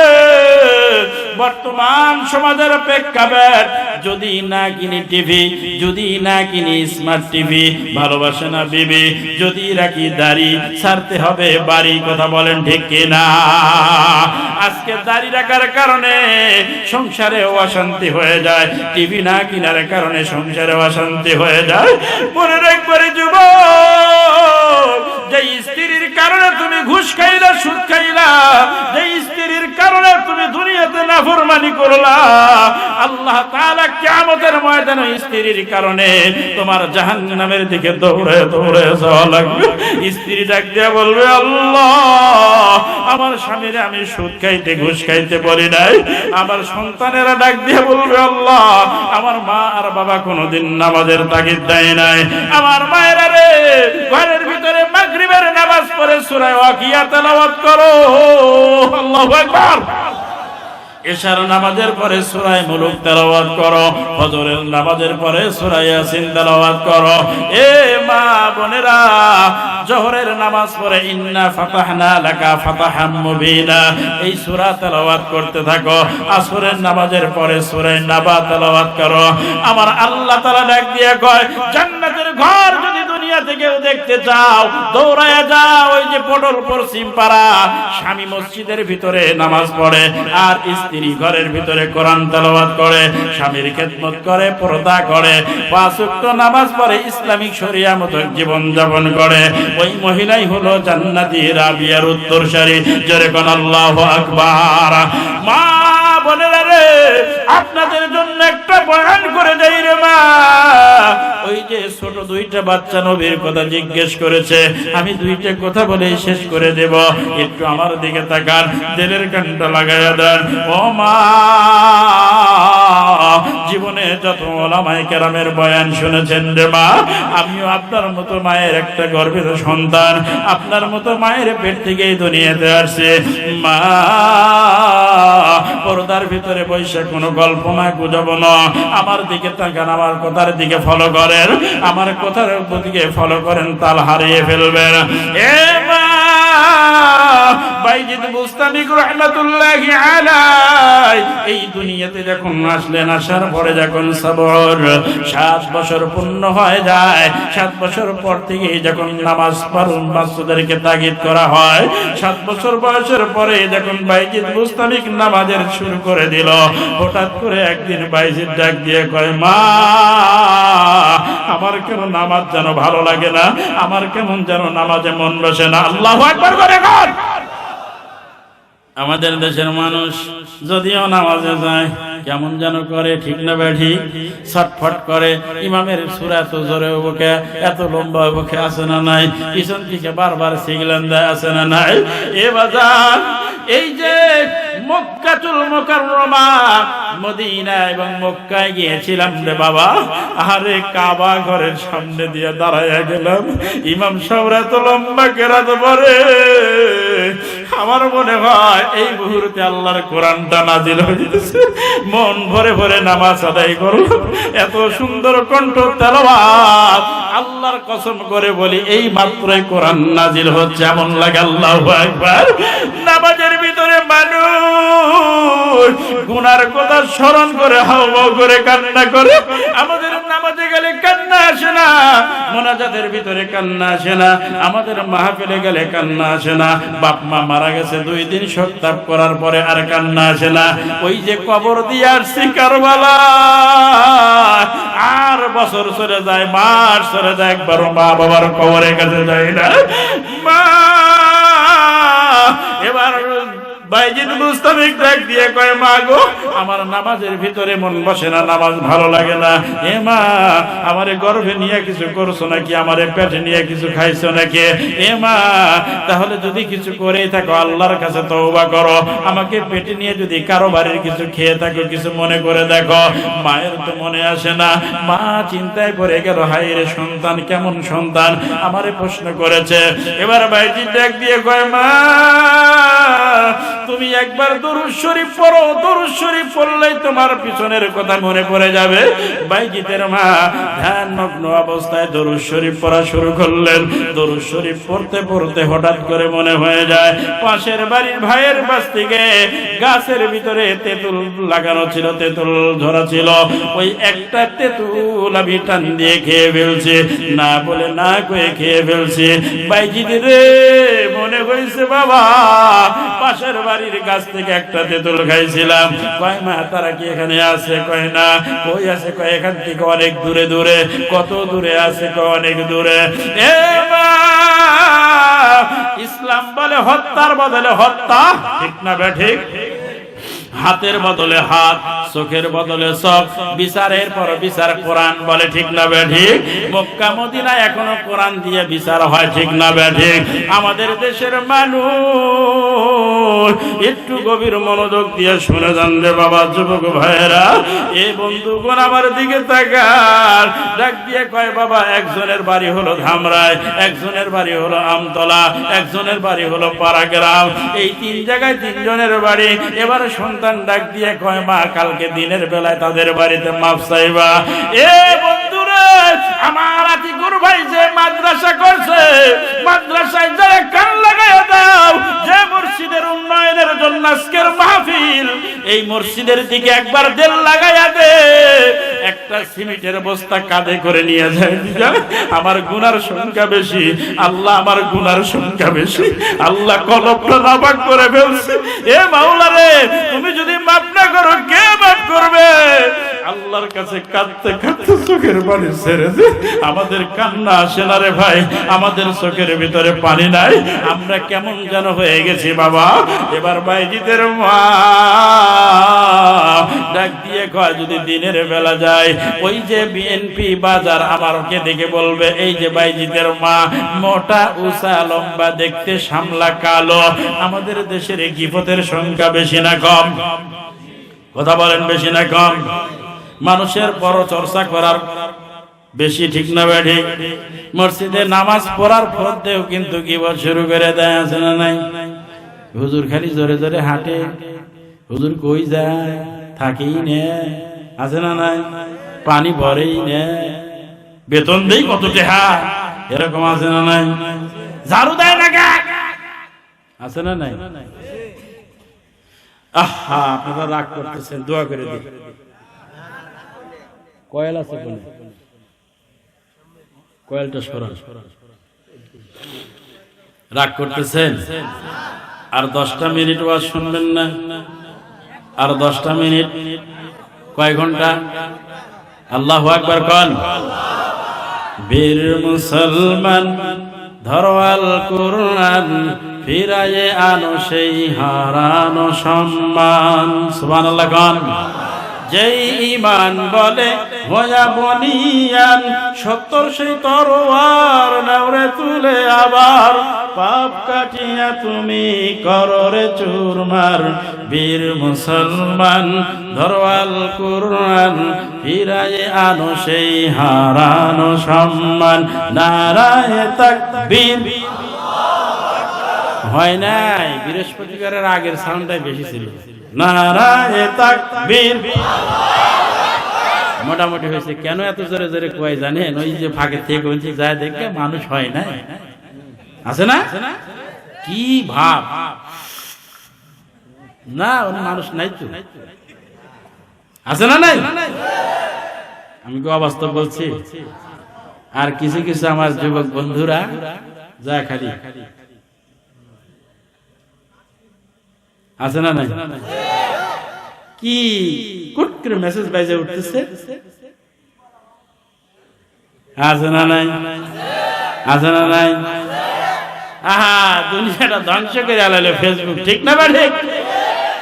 বর্তমান সমাজের প্রেক্ষাপট, যদি না কিনি টিভি, যদি না কিনি স্মার্ট টিভি, ভালোবাসে না বিবি, যদি রাখি দাড়ি, ছাড়তে হবে বাড়ি। কথা বলেন ঠিক কিনা? আজকে দাড়ি রাখার কারণে সংসারে অশান্তি হয়ে যায়, টিভি না কিনার কারণে সংসারে অশান্তি হয়ে যায়। মনে রাখবে যুবক, যে স্ত্রীর কারণে তুমি ঘুষ খাইলা, সুদ খাইলা, যে স্ত্রীর কারণে তুমি দুনিয়াতে নাফরমানি করলা, আল্লাহ তাআলা কিয়ামতের ময়দানে স্ত্রীর কারণে তোমার জাহান্নামের দিকে দৌড়ে দৌড়ে যাওয়া লাগবে। স্ত্রী ডাক দিয়া বলবে, আল্লাহ, আমার স্বামীরে আমি সুদ খাইতে ঘুষ খাইতে বলি নাই। আমার সন্তানেরা ডাক দিয়ে বলবে, আল্লাহ, আমার মা আর বাবা কোনোদিন নামাজের তাগিদ দেয় নাই। আমার মায়েরা রে, ঘরের ভিতরে মাগরিবের নামাজ পড়ে সূরা ওয়াকিয়া তেলাওয়াত করো। আল্লাহু আকবার। এশার নামাজের পরে সূরা মুলুক তেলাওয়াত করো, ফজরের নামাজের পরে সূরা ইয়াসিন তেলাওয়াত করো। এ মা বোনেরা, জোহরের নামাজ পড়ে ইন্না ফাতাহনা লাকা ফাতাহাম মুবিনা, এই সূরা তেলাওয়াত করতে থাকো। আসরের নামাজের পরে সূরা নাবা তেলাওয়াত করো। আমার আল্লাহ তাআলা ডাক দিয়ে কয়, জান্নাতের ঘর যদি দুনিয়া থেকে দেখতে চাও, দৌড়ায়া যাও ওই যে পটল পশ্চিম পাড়া। স্বামী মসজিদের ভিতরে নামাজ পড়ে, আর স্ত্রী ঘরের ভিতরে কোরআন তেলাওয়াত করে, স্বামীর খেদমত করে, পর্দা করে, 5 ওয়াক্ত নামাজ পড়ে, ইসলামিক শরিয়া মতো জীবন যাপন করে, ওই মহিলাই হলো জান্নাতি রাবিয়ার উত্তরসূরি। জোরে কোন আল্লাহু আকবার। মা বোনেরা রে, আপনাদের জন্য একটা বয়ান করে যাই রে মা। ওই যে ছোট দুইটা বাচ্চা নবীর কথা জিজ্ঞেস করেছে, আমি দুইটা কথা বলে শেষ করে দেব। একটু আমার দিকে তাকান, দিলের কানটা লাগাইয়া দেন। ও মা, জীবনে যত ওলামায়ে কেরামের বয়ান শুনেছেন রে মা, আমিও আপনার মতো মায়ের একটা গর্ভের সন্তান, আপনার মতো মায়ের পেট থেকে এই দুনিয়াতে আসছে। মা, পর্দার ভিতরে বসে কোনো গল্প না, গুজব না। আমার দিকে তাকান, আমার কথার দিকে ফলো করেন, আমার কথার দিকে ফলো করেন, তাল হারিয়ে ফেলবেন। এ মা, বাইজিদ বুস্তামি রাহমাতুল্লাহি আলাইহি এই দুনিয়াতে যখন আসলেন, আসার পরে যখন সবর 7 বছর পূর্ণ হয়ে যায়, 7 বছর পর থেকে যখন নামাজ পড়ুন মাসুদেরকে তাগিদ করা হয়, 7 বছর বয়সের পরে যখন বাইজিদ বুস্তামি নামাজের শুরু করে দিল, হঠাৎ করে একদিন বাইজিদ ডাক দিয়ে কয়, মা, আমার কেন নামাজ যেন ভালো লাগে না, আমার কেমন যেন নামাজে মন বসে না। আল্লাহু আকবার করে কর। আমাদের দেশের মানুষ যদিও নামাজে যায় কেমন যেন করে, ঠিক না ব্যাঠি? ছটফট করে। ইমামের সূরা এত জোরে বকে, এত লম্বা বকে, আছে না নাই? পিছন থেকে বারবার সিগন্যাল দেয়, আছে না নাই? এ বাজার, এই যে মক্কাতুল মুকাররমা, মদিনা এবং মক্কায় গিয়েছিলাম রে বাবা, আরে কাবা ঘরের সামনে দিয়ে দাঁড়ায়া গেলাম, ইমাম সাহেব এত লম্বা কেরাত পড়ে, আমার মনে হয় এই মুহূর্তে আল্লাহর কোরআনটা নাজিল হয়েছে। মন ভরে ভরে নামাজ আদায় করলাম, এত সুন্দর কণ্ঠ তেলাওয়াত, আল্লাহর কসম করে বলি এই মাত্রই কোরআন নাজিল হচ্ছে, এমন লাগে। আল্লাহু আকবার। নামাজের ভিতরে মানুষ গুনার কথা স্মরণ করে হাওমাও করে কান্না করে। আমাদের নামাজে গেলে কান্না আসে না, মোনাজাতের ভিতরে কান্না আসে না, আমাদের মাহফিলে গেলে কান্না আসে না, বাপ মা মারা গেছে 2 দিন শোক তাপ করার পরে আর কান্না আসে না। ওই যে কবর দিয়ে আসছি কারবালা, আর বছর চলে যায়, মাস চলে যায়, একবারও মা বাবার কবরের কাছে যায় না। মা এবার বাইজিদ মুস্তাফিক ডাক দিয়ে কয়, মা গো, আমার নামাজের ভিতরে মন বসে না, নামাজ ভালো লাগে না। এ মা, আমারে গর্ভে নিয়ে কিছু করছো নাকি? আমারে পেটে নিয়ে কিছু খাইছো নাকি? এ মা, তাহলে যদি কিছু করেই থাকো আল্লাহর কাছে তওবা করো। আমাকে পেটে নিয়ে যদি কারো বাড়ির কিছু খেয়ে থাকো, কিছু মনে করে দেখো। মায়ের তো মনে আসে না, মা চিন্তায় পড়ে গেল, হায় রে সন্তান, কেমন সন্তান আমারে প্রশ্ন করেছে। এবার বাইজিদ ডাক দিয়ে কয়, মা তুমি একবার দরুদ শরীফ পড়ো, দরুদ শরীফ পড়লেই তোমার পিছনের কথা মনে পড়ে যাবে। বাইজিদের মা ধ্যানমগ্ন অবস্থায় দরুদ শরীফ পড়া শুরু করলেন। দরুদ শরীফ পড়তে পড়তে হঠাৎ করে মনে হয়ে যায় পাশের বাড়ির ভাইয়ের বাস থেকে গাছের ভিতরে তেঁতুল লাগানো ছিল, তেঁতুল ধরা ছিল, ওই একটা তেঁতুল আমি টান দিয়ে খেয়ে ফেলছি, না বলে না কয়ে খেয়ে ফেলছি। বাইজিদের মনে হয়েছে বাবা পাশের বাড়ির গাছ থেকে একটা তেঁতুল খাইছিলাম। কয় মা, তারা কি এখানে আছে? কয় না। কই আছে? কয় এখান থেকে অনেক দূরে দূরে। কত দূরে আছে? কয় অনেক দূরে। এ মা, ইসলাম বলে হত্যার বদলে হত্যা, ঠিক না বেঠিক? হাতের বদলে হাত, চোখের বদলে চোখ, বিচারের পর বিচার কোরআন বলে, ঠিক না বেঠিক? মক্কা মদিনা এখনো কোরআন দিয়ে বিচার হয়, ঠিক না বেঠিক? আমাদের দেশের মানুষ একটু গভীর মনোযোগ দিয়ে শুনে যান রে বাবা, যুবক ভাইয়েরা, এ বন্ধুগণ আমার দিকে তাকান। ডাক দিয়ে কয়, বাবা একজনের বাড়ি হলো ধামরায়, একজনের বাড়ি হলো আমতলা, একজনের বাড়ি হলো পাড়াগ্রাম, এই 3 জায়গায় 3 জনের বাড়ি। এবার সন্তান ডাক দিয়ে কয়, মা কালকে দিনের বেলায় তাদের বাড়িতে মাপ চাইবা। এ বন্ধুরা, আমার আতিকুর ভাই যে মাদ্রাসা করছে, মাদ্রাসায় যায় কান লাগাইয়া দাও। যে মসজিদের উন্নয়নের জন্য আজকের মাহফিল, এই মসজিদের দিকে একবার দিল লাগাইয়া দে। একটা সিমেন্টের বস্তা কাঁধে করে নিয়ে যায়। আমার গুনার সংখ্যা বেশি, আল্লাহ আমার গুনার সংখ্যা বেশি, আল্লাহ কলবটা নাপাক করে ফেলছে। এ মাওলা রে, তুমি যদি মাফ না করো কে মাফ করবে? আল্লাহর কাছে কাঁদতে কাঁদতে চোখের পানি ছেড়ে দে। আমাদের কান্না আসে না রে ভাই, আমাদের চোখের ভিতরে পানি নাই, আমরা কেমন যেন হয়ে গেছি বাবা। এবার বাইজিদের মা ডাক দিয়ে কয়, যদি দিনের বেলা যায়, ওই যে বিএনপি বাজার আমারকে দেখে বলবে, এই যে বাইজিদের মা মোটা উঁচা লম্বা, দেখতে সামলা কালো। আমাদের দেশের গিবতের সংখ্যা বেশি না কম? কথা বলেন, বেশি না কম? মানুষের পরচর্চা করার বেশি, ঠিক না বেঠি? মসজিদে নামাজ পড়ার পরেও কিন্তু গিবত শুরু করে দেয়, আছে না নাই? হুজুর খালি জোরে জোরে হাঁটে, হুজুর কই যায়, থাকেই নে, আছে না নাই? পানি ভরেই নে, বেতন দেই কত টাকা, এরকম আছে না নাই? ঝাড়ু দেয় না, আছে না নাই? আহা, আপনারা রাগ করতেছেন, দোয়া করে দিন। কয়েল আছে কোন? কয়েলটা সরান। রাগ করতেছেন? আর 10টা মিনিট ওয়াজ শুনবেন না? আর 10টা মিনিট, কয় ঘন্টা? আল্লাহু আকবার কোন? বীর মুসলমান ধরো আল কুরআন, ফিরায়ে আনো সেই হারানো সম্মান। সুবহানাল্লাহ গান। যেই ঈমান বলে হয়া বনিয়ান, 70 সেই তরোয়ার নাওরে তুলে আবার, পাপ কাটিয়া তুমি কররে চুরমার, বীর মুসলমান ধরওয়াল কুরআন, ফিরায়ে আনো সেই হারানো সম্মান। নারায়ে তাকবীর। হয় নাই, বৃহস্পতিবারের আগের সাউন্ডটাই বেশি ছিল। নারায়ে তাকবীর। মোটামুটি হয়েছে। কেন এত জোরে জোরে কয় জানেন? ওই যে ফাঁকে থেকে বলছি যায় দেখে মানুষ হয় না, আছে না? কি ভাব না, মানুষ নাই তো, আছে না? নাই, আমি কি অবাস্তব বলছি? আর কিছু কিছু আমার যুবক বন্ধুরা যা খালি আছে না? নাই, কি কুট করে মেসেজ বাইজে উঠতেছে, আছে না? নাই, আছে না? নাই। আহা, দুনিয়াটা ধ্বংস করে আলালে ফেসবুক, ঠিক না? বা ঠিক?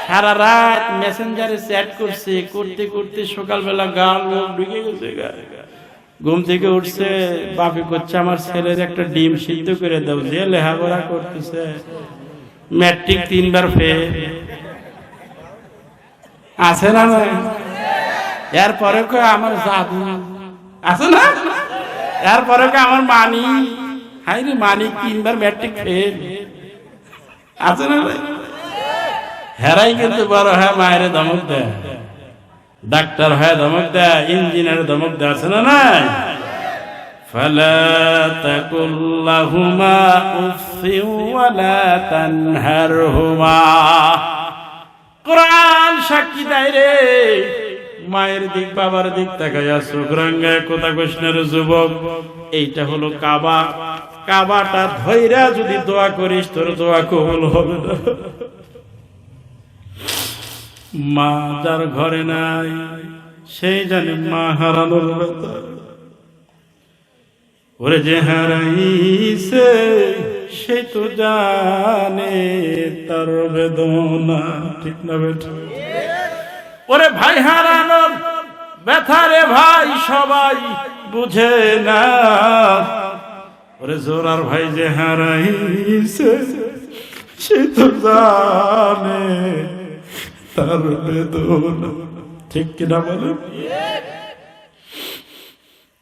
সারা রাত মেসেঞ্জারে চ্যাট করছে, করতে করতে সকালবেলা গাল মুখ ঢুকে গেছে। ঘুম থেকে উঠছে, বাপি করছে আমার ছেলের একটা ডিম সিদ্ধ করে দাও, যে লেখাপড়া করতেছে, ম্যাট্রিক 3 বার ফেল, আছে না? নাই। এরপরে আমার জাদু, আছে না? এরপরে আমার মানি, হাই রে মানি 3 বার ম্যাট্রিক ফেল, আছে না? হেরাই কিন্তু বড় হয়, মায়ের ধমক দেয়, ডাক্তার হয় ধমক দেয়, ইঞ্জিনিয়ার ধমক দেয়, আছে না? নাই। ফালা তাকুল লাহুমা উফি ওয়ালা তানহারহুমা। কোরআন সাক্ষী দেয় রে, মায়ের দিক বাবার দিক তাকাইয়া চোখ রাঙ্গায় কথা কৃষ্ণের যুবক। এইটা হলো কাবা। কাবাটা ধইরা যদি দোয়া করিস তোর দোয়া কবুল হবে না। মা যার ঘরে নাই সেই জানে মা হারানোর ব্যথা। ওরে যে হারাইছে সে তো জানে তার বেদনা, ঠিক না বেটা? ওরে ভাই হারানোর ব্যথা রে ভাই সবাই বুঝে না। ওরে জোরার ভাই যে হারাইছে সে তো জানে তার বেদনা, ঠিক কিনা বলে?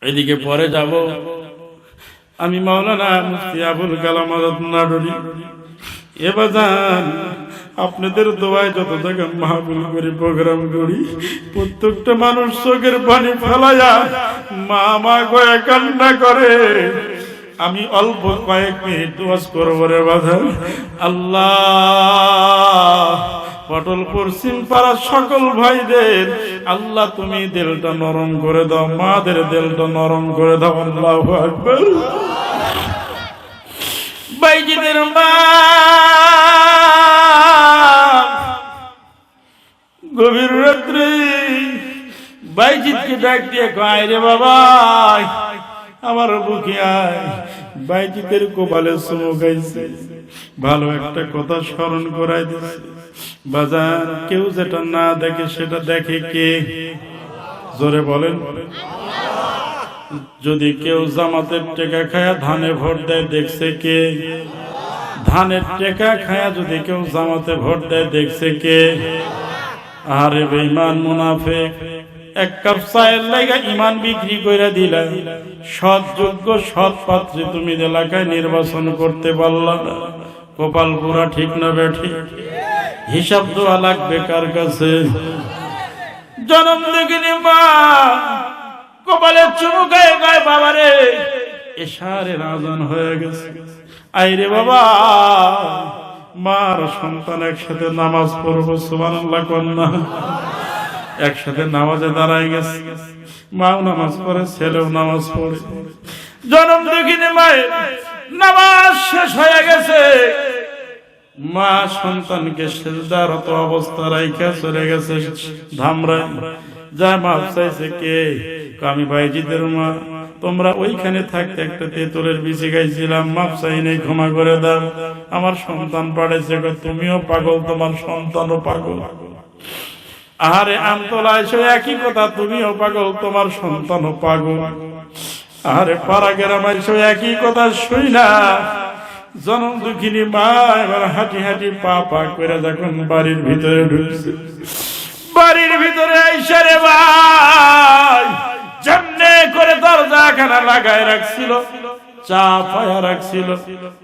এদিকে পরে যাব আমি মাওলানা মুফতি আবুল কালাম আজাদ নাটোরী। এবার আপনাদের দোয়ায় যত জায়গায় মাহফিল করি, প্রোগ্রাম করি, প্রত্যেকটা মানুষ চোখের পানি ফেলায়া মা মা করে কান্না করে। আমি অল্প কয়েক মিনিট দোয়াজ করবো রে বাজান। আল্লাহ পটল পশ্চিম পাড়ার সকল ভাইদের আল্লাহ তুমি দিলটা নরম করে দাও, মাদের দিলটা নরম করে দাও। আল্লাহু আকবার। বাইজিদের মা গভীর রাত্রে বাইজিদকে ডাক দিয়ে কয়, রে বাবা আমার বুকে আয়। বাইজিদের কপালে চুমু খাইছে, ভালো একটা কথা স্মরণ করাই দিছে। বাজার কেউ যেটা না দেখে সেটা দেখে কে? জোরে বলেন। যদি কেউ জামাতের টেকা খায়া ধানে ভোট দেয় দেখছে কে? ধানের টেকা খায়া যদি কেউ জামাতে ভোট দেয় দেখছে কে? আরে বেঈমান মুনাফিক, এক কাপ চায়ের লাগা ইমান বিক্রি করে দিলা। সৎ যোগ্য সৎ পাত্রী তুমি এলাকায় নির্বাচন করতে পারলা না, কপাল পুরা, ঠিক না বেঠি? হিসাব দেওয়া লাগবে কার কাছে? জনম দেখিনি মা কপালে চুমু গায়ে গায়ে, বাবারে এশারের আজান হয়ে গেছে। আইরে বাবা, মার সন্তান একসাথে নামাজ পড়বো, সুবহানাল্লাহ কন্যা একসাথে নামাজে দাঁড়ায় গেছে। মাও নামাজ পড়ে, ছেলেও নামাজ পড়ে। জনম দেখিনি মায়ের নামাজ শেষ হয়ে গেছে, মা সন্তানকে সিজদারত অবস্থা রাইখা চলে গেছে ধামরায়। যা মাপ চাইছে কে? আমি বাইজিদের মা। তোমরা ওইখানে থাকতে একটা তেঁতুলের বিচি খাইছিলাম, মাপ চাই নেই, ক্ষমা করে দাও। আমার সন্তান পাড়েছে, তুমিও পাগল, তোমার সন্তানও পাগল। আহারে আমতলা এসে একই কথা, তুমিও পাগল, তোমার সন্তানও পাগল। আরে পাড়া গ্রাম এসে একই কথা শুই না। জনম দুঃখিনী মা এবার হাঁটি হাঁটি পা পা করে যখন বাড়ির ভিতরে ঢুকছে, বাড়ির ভিতরে আইসা রে ভাই যেমনে করে দরজাখানা লাগায় রাখছিল, চা পায়া রাখছিল,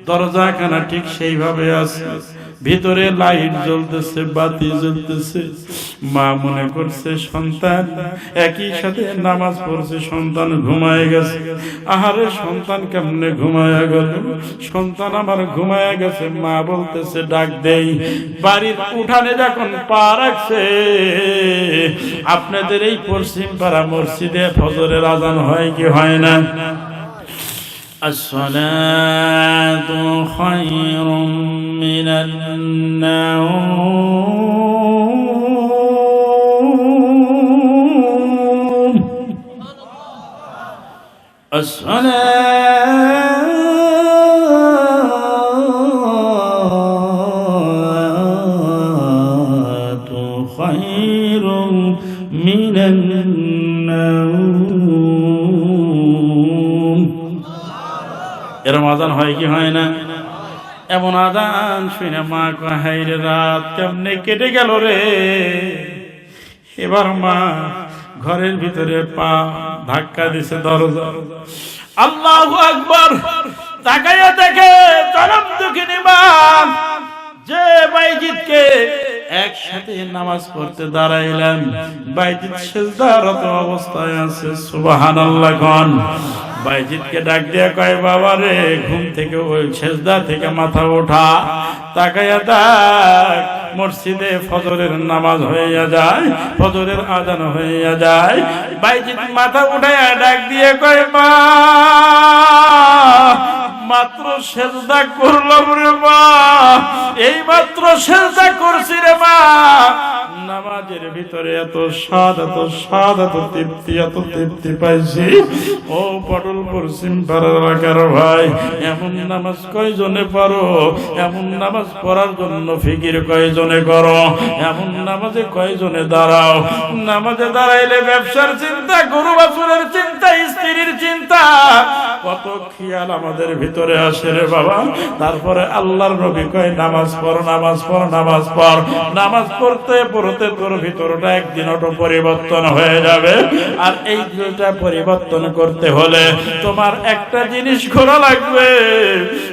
দরজাখানা ঠিক সেইভাবে আছে। ভিতরে লাইট জ্বলতেছে, বাতি জ্বলতেছে। মা মনে করছে সন্তান একই সাথে নামাজ পড়ছে, সন্তান ঘুমায় গেছে। আহারে সন্তান কেমনে ঘুমায়া গেল? সন্তান আমার ঘুমায়া গেছে। মা বলতেছে ডাক দেই। বাড়ির উঠানে যখন পা রাখছে, আপনাদের এই পশ্চিম পাড়া মসজিদে ফজরের আজান হয় কি হয় না? الصلاة خير من النوم. الصلاة خير من النوم. এরম আজান হয় কি হয় না? এমন আজান শুনে মা কয় হায় রে রাত কেমনে কেটে গেল রে। এবার মা ঘরের ভিতরে পা ধাক্কা দিছে দরজা। আল্লাহু আকবার। তাকাইয়া দেখে চরম দুঃখিনী মা যে বাইজিদকে একসাথে নামাজ পড়তে দাঁড়াইলাম, বাইজিদ সিজদারত অবস্থায় আছে। সুবহানাল্লাহ কোন। বাইজিদকে ডাক দিয়া কয় বাবা রে ঘুম থেকে ওই সিজদা থেকে মাথা ওঠা, তাকাইয়া দেখ মসজিদে ফজরের নামাজ হইয়া যায়, ফজরের আজান হইয়া যায়। বাইজিদ মাথা উঠাইয়া ডাক দিয়ে কয় মা মাত্র সিজদা করলাম রে মা, এই মাত্র সিজদা করছি রে মা। নামাজের ভিতরে এত স্বাদ, এত স্বাদ, এত তৃপ্তি, এত তৃপ্তি পাইছি। ও পটল পশ্চিম পাড়ার এলাকার ভাই, এমন নামাজ কয়জনে পড়ো? এমন নামাজ পড়ার জন্য ফিকির কয়জনে করো? এমন নামাজে কয়জনে দাঁড়াও? নামাজে দাঁড়াইলে ব্যবসার চিন্তা, গরু বাছুরের চিন্তা, স্ত্রীর চিন্তা, কত খেয়াল আমাদের ভিতরে আসে রে বাবা। তারপরে আল্লাহর নবী কয় নামাজ পড়, নামাজ পড়, নামাজ পড়। নামাজ পড়তে পড়তে তোর ভিতরটা একদিন ওটা পরিবর্তন হয়ে যাবে। আর এই দুইটা পরিবর্তন করতে হলে তোমার একটা জিনিস করা লাগবে,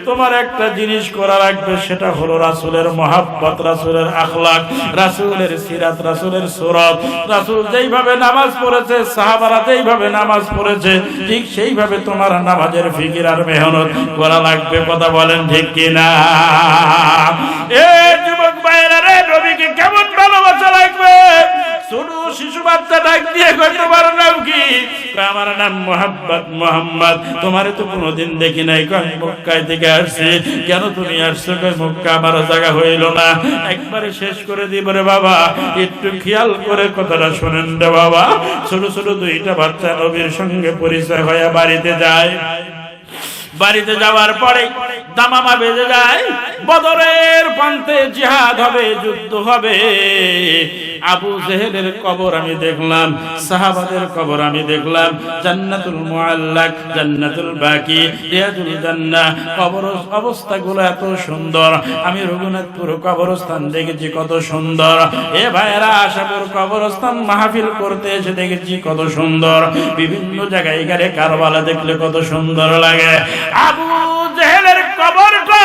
তোমার একটা জিনিস করা লাগবে, সেটা হলো রাসূলের মহব্বত, রাসূলের আখলাক, রাসূলের সিরাত, রাসূলের সুরাত। রাসূল যেইভাবে নামাজ পড়েছে, সাহাবারা যেইভাবে নামাজ পড়েছে, ঠিক সেইভাবে তোমার নামাজের ফিকির আর মেহনত করা লাগবে। কথা বলেন ঠিক কিনা? এ যুবক ভাইরা রে, নবীকে কেমন ভালোবাসা লাগবে? ছোট শিশু বাচ্চা ডাক দিয়ে কয় তোমার নাম কি? আমার নাম মুহাম্মদ। তোমারে তো কোনোদিন দেখি নাই। কয় মক্কায় থেকে আসছি। কেন তুমি আসছো? কয় মক্কা আমার জায়গা হইল না, একবারে শেষ করে দিব রে বাবা। একটু খেয়াল করে কথাটা শোনেন রে বাবা। ছোট ছোট দুইটা বাচ্চা নবীর সঙ্গে পরিচয় হয়ে বাড়িতে যায়। বাড়িতে যাওয়ার পরে দামামা বেজে যায়। বদরের প্রান্তে জিহাদ হবে, যুদ্ধ হবে। আবু জেহেলের কবর আমি দেখলাম, সাহাবাদের কবর আমি দেখলাম। জান্নাতুল মুআল্লাক, জান্নাতুল বাকি, রিয়াজুল জান্নাহ কবর অবস্থাগুলো এত সুন্দর। আমি রঘুনাথপুর কবরস্থান দেখেছি, কত সুন্দর। এ ভাইরা আশাপুর কবরস্থান মাহফিল করতে এসে দেখেছি, কত সুন্দর। বিভিন্ন জায়গায় গেলে কারবালা দেখলে কত সুন্দর লাগে। আবু জেহেলের কবরটা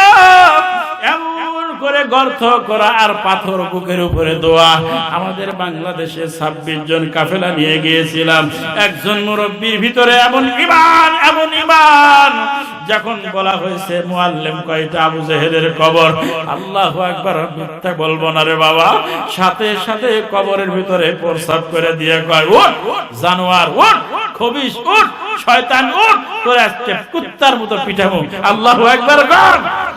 এমন করে গর্ত করা আর পাথর বুকের উপরে দোয়া। আমাদের বাংলাদেশে 26 জন কাফেলা নিয়ে গিয়েছিলাম। একজন মুরব্বির ভিতরে এমন ঈমান, এমন ঈমান। যখন বলা হয়েছে মুআল্লিম কয়টা? আবু জেহেলের কবর। আল্লাহু আকবার। মিথ্যা বলবো না রে বাবা। সাথে সাথে কবরের ভিতরে প্রস্রাব করে দিয়ে কয় উঠ জানোয়ার, উঠ খবিশ, উঠ শয়তান, উঠ তোর আজকে কুত্তার মতো পিটাবো। আল্লাহু আকবার।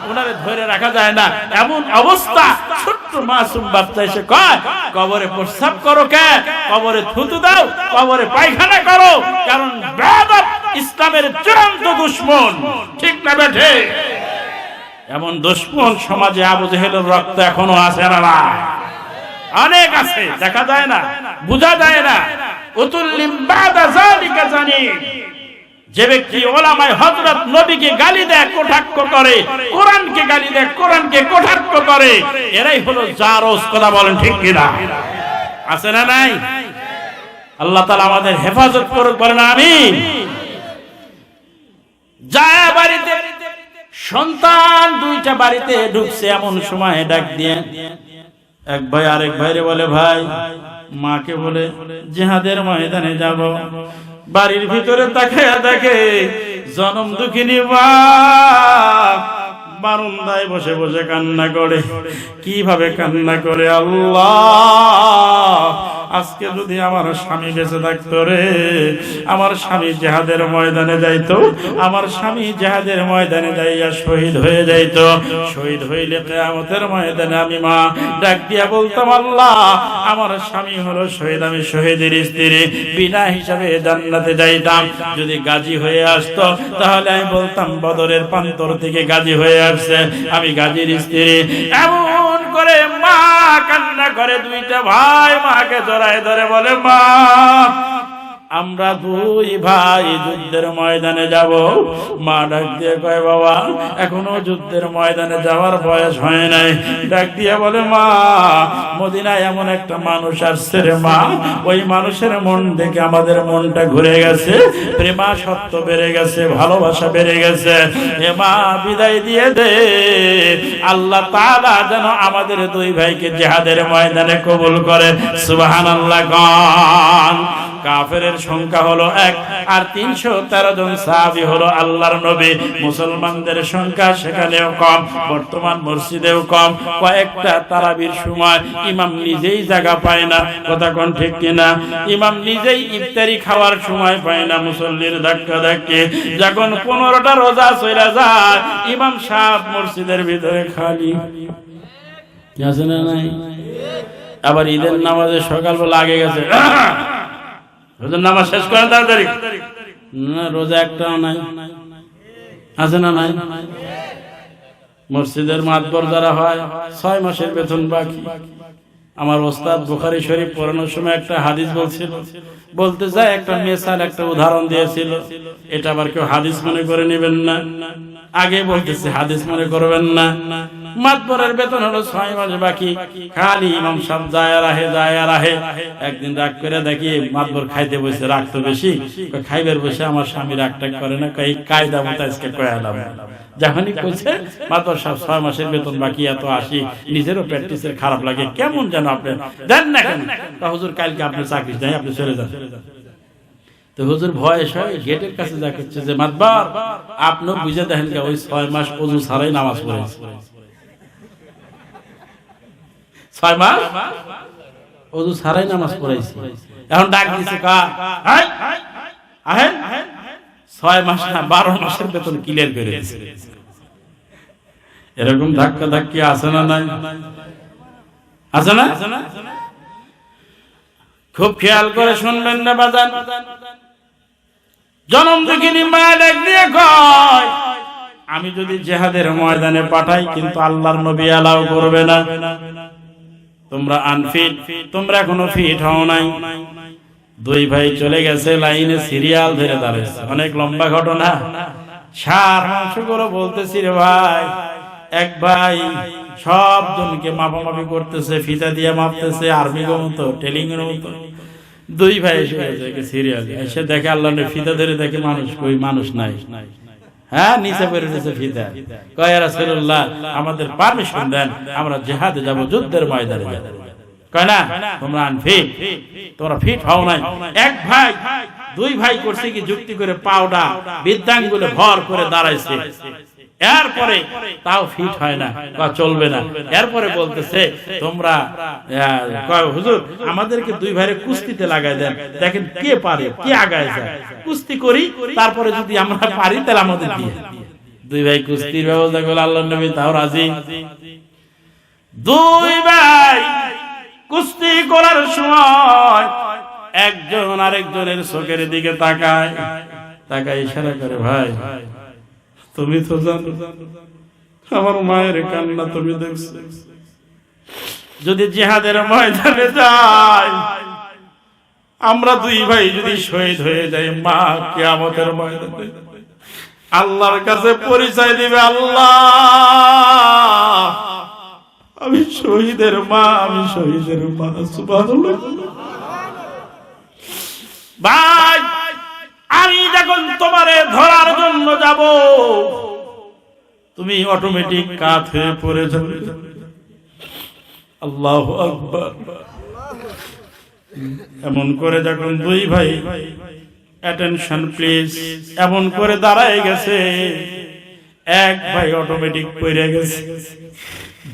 ওনারে ধরে রাখা যায় না, এমন অবস্থা। ছোট্ট মাসুম বাচ্চা এসে কয় কবরে প্রস্রাব করো কে? কবরে থুতু দাও, কবরে পায়খানা করো। কারণ বেয়াদব ইসলামের চূড়ান্ত দুশমন, ঠিক না বেঠে? এমন দুশমন সমাজে আবু জেহেলের রক্ত এখনো আছে না? অনেক আছে, দেখা যায় না, বোঝা যায় না। উতুল্লিম বাদা যালিকা জানিম, যে ব্যক্তি ওলামায়ে হযরত নবীকে গালি দেয়, কটাক্ষ করে, কোরআনকে গালি দেয়, কোরআনকে কটাক্ষ করে, এরাই হলো জারজ। কথা বলেন ঠিক কিনা? আছে না নাই? আল্লাহ তাআলা আমাদের হেফাজত করুক, বলেন আমিন। যায় বাড়িতে সন্তান দুইটা বাড়িতে ঢুকছে, এমন সময় ডাক দিয়ে এক ভাই আরেক ভাইরে বলে, ভাই মাকে বলে জিহাদের ময়দানে যাব। বাড়ির ভিতরে তাকায়া দেখে জনম দুঃখিনী মা বারান্দায় বসে বসে কান্না করে। কিভাবে কান্না করে, আল্লাহ আজকে যদি আমার স্বামী বেঁচে থাকতো রে, আমার স্বামী জিহাদের ময়দানে যাইতো, আমার স্বামী জিহাদের ময়দানে যাইয়া শহীদ হয়ে যাইতো। শহীদ হইলে কিয়ামতের ময়দানে আমি মা ডাক দিয়া বলতাম, আল্লাহ আমার স্বামী হলো শহীদ, আমি শহীদের স্ত্রী, বিনা হিসাবে জান্নাতে যাইতাম। যদি গাজী হয়ে আসতো তাহলে আমি বলতাম বদরের প্রান্তর থেকে গাজী হয়ে আসছে, আমি গাজীর স্ত্রী। এমন করে মা কান্না করে। দুইটা ভাই মাকে জড়ায় ধরে বলে, মা আমরা দুই ভাই যুদ্ধের ময়দানে যাব। মা ডাক দিয়ে কয়, বাবা এখনো যুদ্ধের ময়দানে যাওয়ার বয়স হয় নাই। ডাক দিয়ে বলে, মা মদিনায় এমন একটা মানুষ আসছে রে মা, ওই মানুষের মন দেখে আমাদের মনটা ঘুরে গেছে, প্রেমাসক্ত বেড়ে গেছে, ভালোবাসা বেড়ে গেছে। হে মা বিদায় দিয়ে দে, আল্লাহ তাআলা যেন আমাদের দুই ভাইকে জিহাদের ময়দানে কবুল করে। সুবহানাল্লাহ। গান কাফেরের সংখ্যা হলো 1 আর 313 জন সাহাবী হলো আল্লাহর নবী। মুসলমানদের সংখ্যা সেখানেও কম, বর্তমান মসজিদেও কম। কয়েকটা তারাবির সময় ইমাম নিজেই জায়গা পায় না, কথা কোন ঠিক কিনা? ইমাম নিজেই ইফতারি খাওয়ার সময় পায় না, মুসল্লির ধাক্কা ধাক্কি। যখন 15টা রোজা চলে যায়, ইমাম সাহেব মসজিদের ভিতরে খালি। কি আছে না নাই? আবার ঈদের নামাজে সকালবেলা আগে গেছে, রোজার নামাজ শেষ করেন তাড়াতাড়ি, না রোজা একটাও নাই, আছে না নাই? মসজিদের মাতবর যারা হয় 6 মাসের বেতন বাকি। আমার ওস্তাদ বুখারী শরীফ পড়ানোর সময় একটা হাদিস বলছিল, বলতে যায় একটা মিসাল, একটা উদাহরণ দিয়েছিল। এটা আবার কেউ হাদিস মনে করে নেবেন না, আগে বলতেছে হাদিস মনে করবেন না। মাতবরের বেতন হলো 6 মাস বাকি, খালি ইমাম সাহেব যায় আর আহে। একদিন রাগ করে দেখি মাতবর খাইতে বসে, রাগ তো বেশি, খাইবার বসে আমার স্বামী রাগটা করে না, কই কায়দা মতো আজকে কয়ালাম। যখনই কইছে মাতবর সাহেব 6 মাসের বেতন বাকি, এত আসি, নিজেরও প্র্যাকটিসের খারাপ লাগে, কেমন যেন আপনি দেন না কেন? হুজুর কালকে আপনার চাকরি নাই, আপনি চলে যান। তো হুজুর ভয় হয়, গেটের কাছে যা করছে যে মাতবর আপনিও বুঝে দেখেন, ওই 6 মাস ওযু ছাড়াই নামাজ পড়েছে, 6 মাস ওযু ছাড়াই নামাজ পড়াইছি। এখন ডাক দিছে, কা আহেন 6 মাস না 12 মাসের বেতন ক্লিয়ার করে দিয়েছে। এরকম ধাক্কা ধাক্কি আছে না নাই? আছে না? খুব খেয়াল করে শুনবেন না বাজান। জনম দুঃখিনী মা ডাক দিয়ে কয়, আমি যদি জিহাদের ময়দানে পাঠাই কিন্তু আল্লাহর নবী এলাও করবে না। তোমরা আনফিট, তোমরা এখনো ফিট হও নাই। দুই ভাই চলে গেছে, লাইনে সিরিয়াল ধরে দাঁড়িয়েছে। অনেক লম্বা ঘটনা, সার অংশ করে বলতেছি রে ভাই। এক ভাই সব জনকে মাপামাপি করতেছে, ফিতা দিয়ে মাপতেছে, আর্মি মতো, টেলিং এর মতো। দুই ভাই এসে গেছে সিরিয়াল, এসে দেখে আল্লাহ ফিতা ধরে দেখে মানুষ, কই মানুষ নাই। হ্যাঁ, নিচে পড়ে গেছে ফিতা। কয় রাসূলুল্লাহ আমাদের পারমিশন দেন, আমরা জিহাদে যাব, যুদ্ধের ময়দানে যাব। কয় না, তোমরা আনফিট, তোমরা ফিট হও নাই। এক ভাই দুই ভাই করছে কি যুক্তি করে, পাউডা বিদ্যাঙ্গুলে ভর করে দাঁড়াইছে। এরপরে তাও ফিট হয় না, চলবে না। এরপরে বলতেছে তোমরা হুজুর আমাদেরকে দুই ভাইরে কুস্তিতে লাগাই দেন, দেখেন কে পারে, কে আগায় যায়, কুস্তি করি, তারপরে যদি আমরা পারি তাহলে আমাদের দিয়ে। দুই ভাই কুস্তির ব্যবস্থা করলো, আল্লাহর নবী তাও রাজি। দুই ভাই কুস্তি করার সময় একজন আরেকজনের চোখের দিকে তাকায়, তাকে ইশারা করে, ভাই তুমি তো জানো আমার মায়ের কান্না তুমি দেখছো, যদি জিহাদের ময়দানে যাই আমরা দুই ভাই যদি শহীদ হয়ে যাই, মা কিয়ামতের ময়দানে আল্লাহর কাছে পরিচয় দিবে, আল্লাহ আমি শহীদের মা, আমি শহীদের মা। সুবহানাল্লাহ। ভাই আমি যখন তোমারে ধরার জন্য যাব তুমি অটোমেটিক কাত হয়ে পড়ে যাবে। আল্লাহু আকবার। এমন করে যখন দুই ভাই, অ্যাটেনশন প্লিজ, এমন করে দাঁড়ায় গেছে, এক ভাই অটোমেটিক পড়ে গেছে।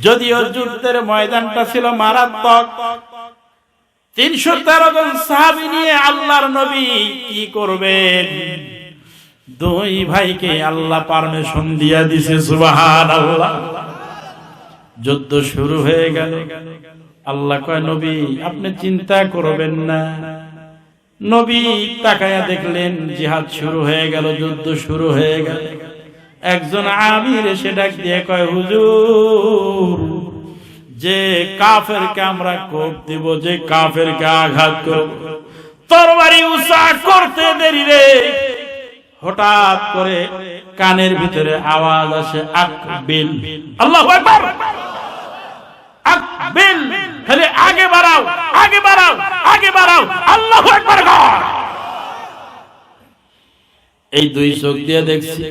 যদিও যুদ্ধের ময়দানটা ছিল মারাত্মক, 313 জন সাহাবী নিয়ে আল্লাহর নবী কি করবেন? দুই ভাইকে আল্লাহ পারমিশন দিয়া দিছে। সুবহানাল্লাহ। যুদ্ধ শুরু হয়ে গেল। আল্লাহ কয়, নবী আপনি চিন্তা করবেন না। নবী তাকায়া দেখলেন জিহাদ শুরু হয়ে গেল, যুদ্ধ শুরু হয়ে গেল। একজন আমির এসে ডাক দিয়ে কয়, হুজুর যে কাফেরকে আমরা কোপ দিব, যে কাফেরকে আঘাত করব, তরবারি উঁচা করতে দেরি রে, হঠাৎ করে কানের ভিতরে আওয়াজ আসে, আকবিল। আল্লাহু আকবার। আকবিল, তাহলে আগে বাড়াও, আগে বাড়াও, আগে বাড়াও। আল্লাহু আকবার। এই দুই চোখ দিয়ে দেখছি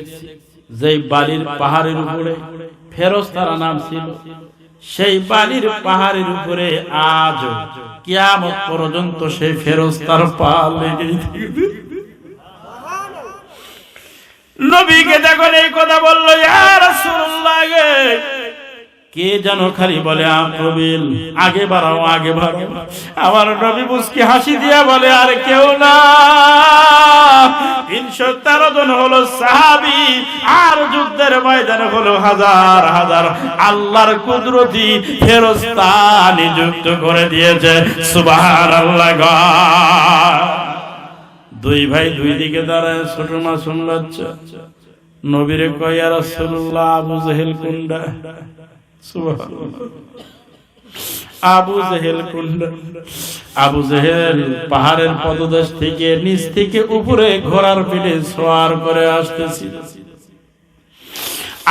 যেই বালির পাহাড়ের উপরে ফেরেশতারা নাম ছিল, সেই বালির পাহাড়ের উপরে আজ কিয়ামত পর্যন্ত সেই ফেরেশতার পা লেগেই থাকবে। নবীকে যখন এই কথা বলল, ইয়া রাসূলুল্লাহ, কে যেন খালি বলে আকবিল, আগে বাড়াও, আগে বাড়াও। আমার নবী মুস্কি হাসি দিয়া বলে, আর কেউ না, 313 জন হলো সাহাবী, আর যুদ্ধের ময়দানে হলো হাজার হাজার আল্লাহর কুদরতি ফেরেশতা নিযুক্ত করে দিয়েছে। সুবহানাল্লাহ। দুই ভাই দুই দিকে দাঁড়ায়, ছোট মাসুম বাচ্চা। নবীরে কয়, ইয়া রাসূলুল্লাহ, আবু জেহেল কোনটা? সুবহানাল্লাহ। আবু জেহেল কোনটা? আবু জেহেল পাহাড়ের পদদেশ থেকে নিচ থেকে উপরে ঘোড়ার পিঠে সওয়ার করে আসতেছিল।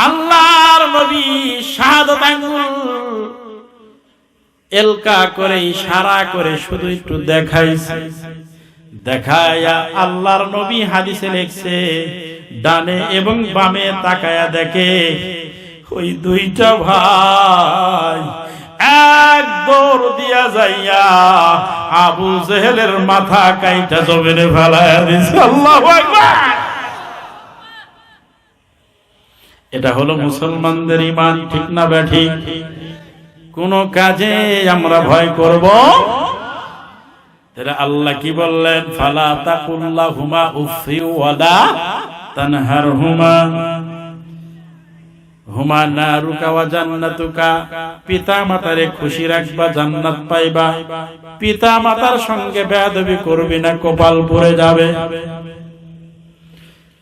আল্লাহর নবী শাহাদাত আঙ্গুল এলকা করে ইশারা করে শুধু একটু দেখাইছে। দেখায়া আল্লাহর নবী হাদিসে লিখছে, ডানে এবং বামে তাকায়া দেখে ওই দুইটা ভাই এক দৌড় দিয়া যাইয়া আবু জেহেলের মাথা কাইটা জমিনে ফেলায়া দিছে। আল্লাহু আকবার। এটা হলো মুসলমানদের ঈমান, ঠিক না ব্যাঠিক? কোন কাজে আমরা ভয় করব? তাহলে আল্লাহ কি বললেন? ফালা তাকুল্লাহুমা উফি ওয়ালা তানহারহুমা হুমা নারুকা ওয়া জান্নাতুকা, পিতা মাতারে খুশি রাখবা, জান্নাত পাইবা। পিতা মাতার সঙ্গে বেয়াদবি করবি না, কপাল পড়ে যাবে।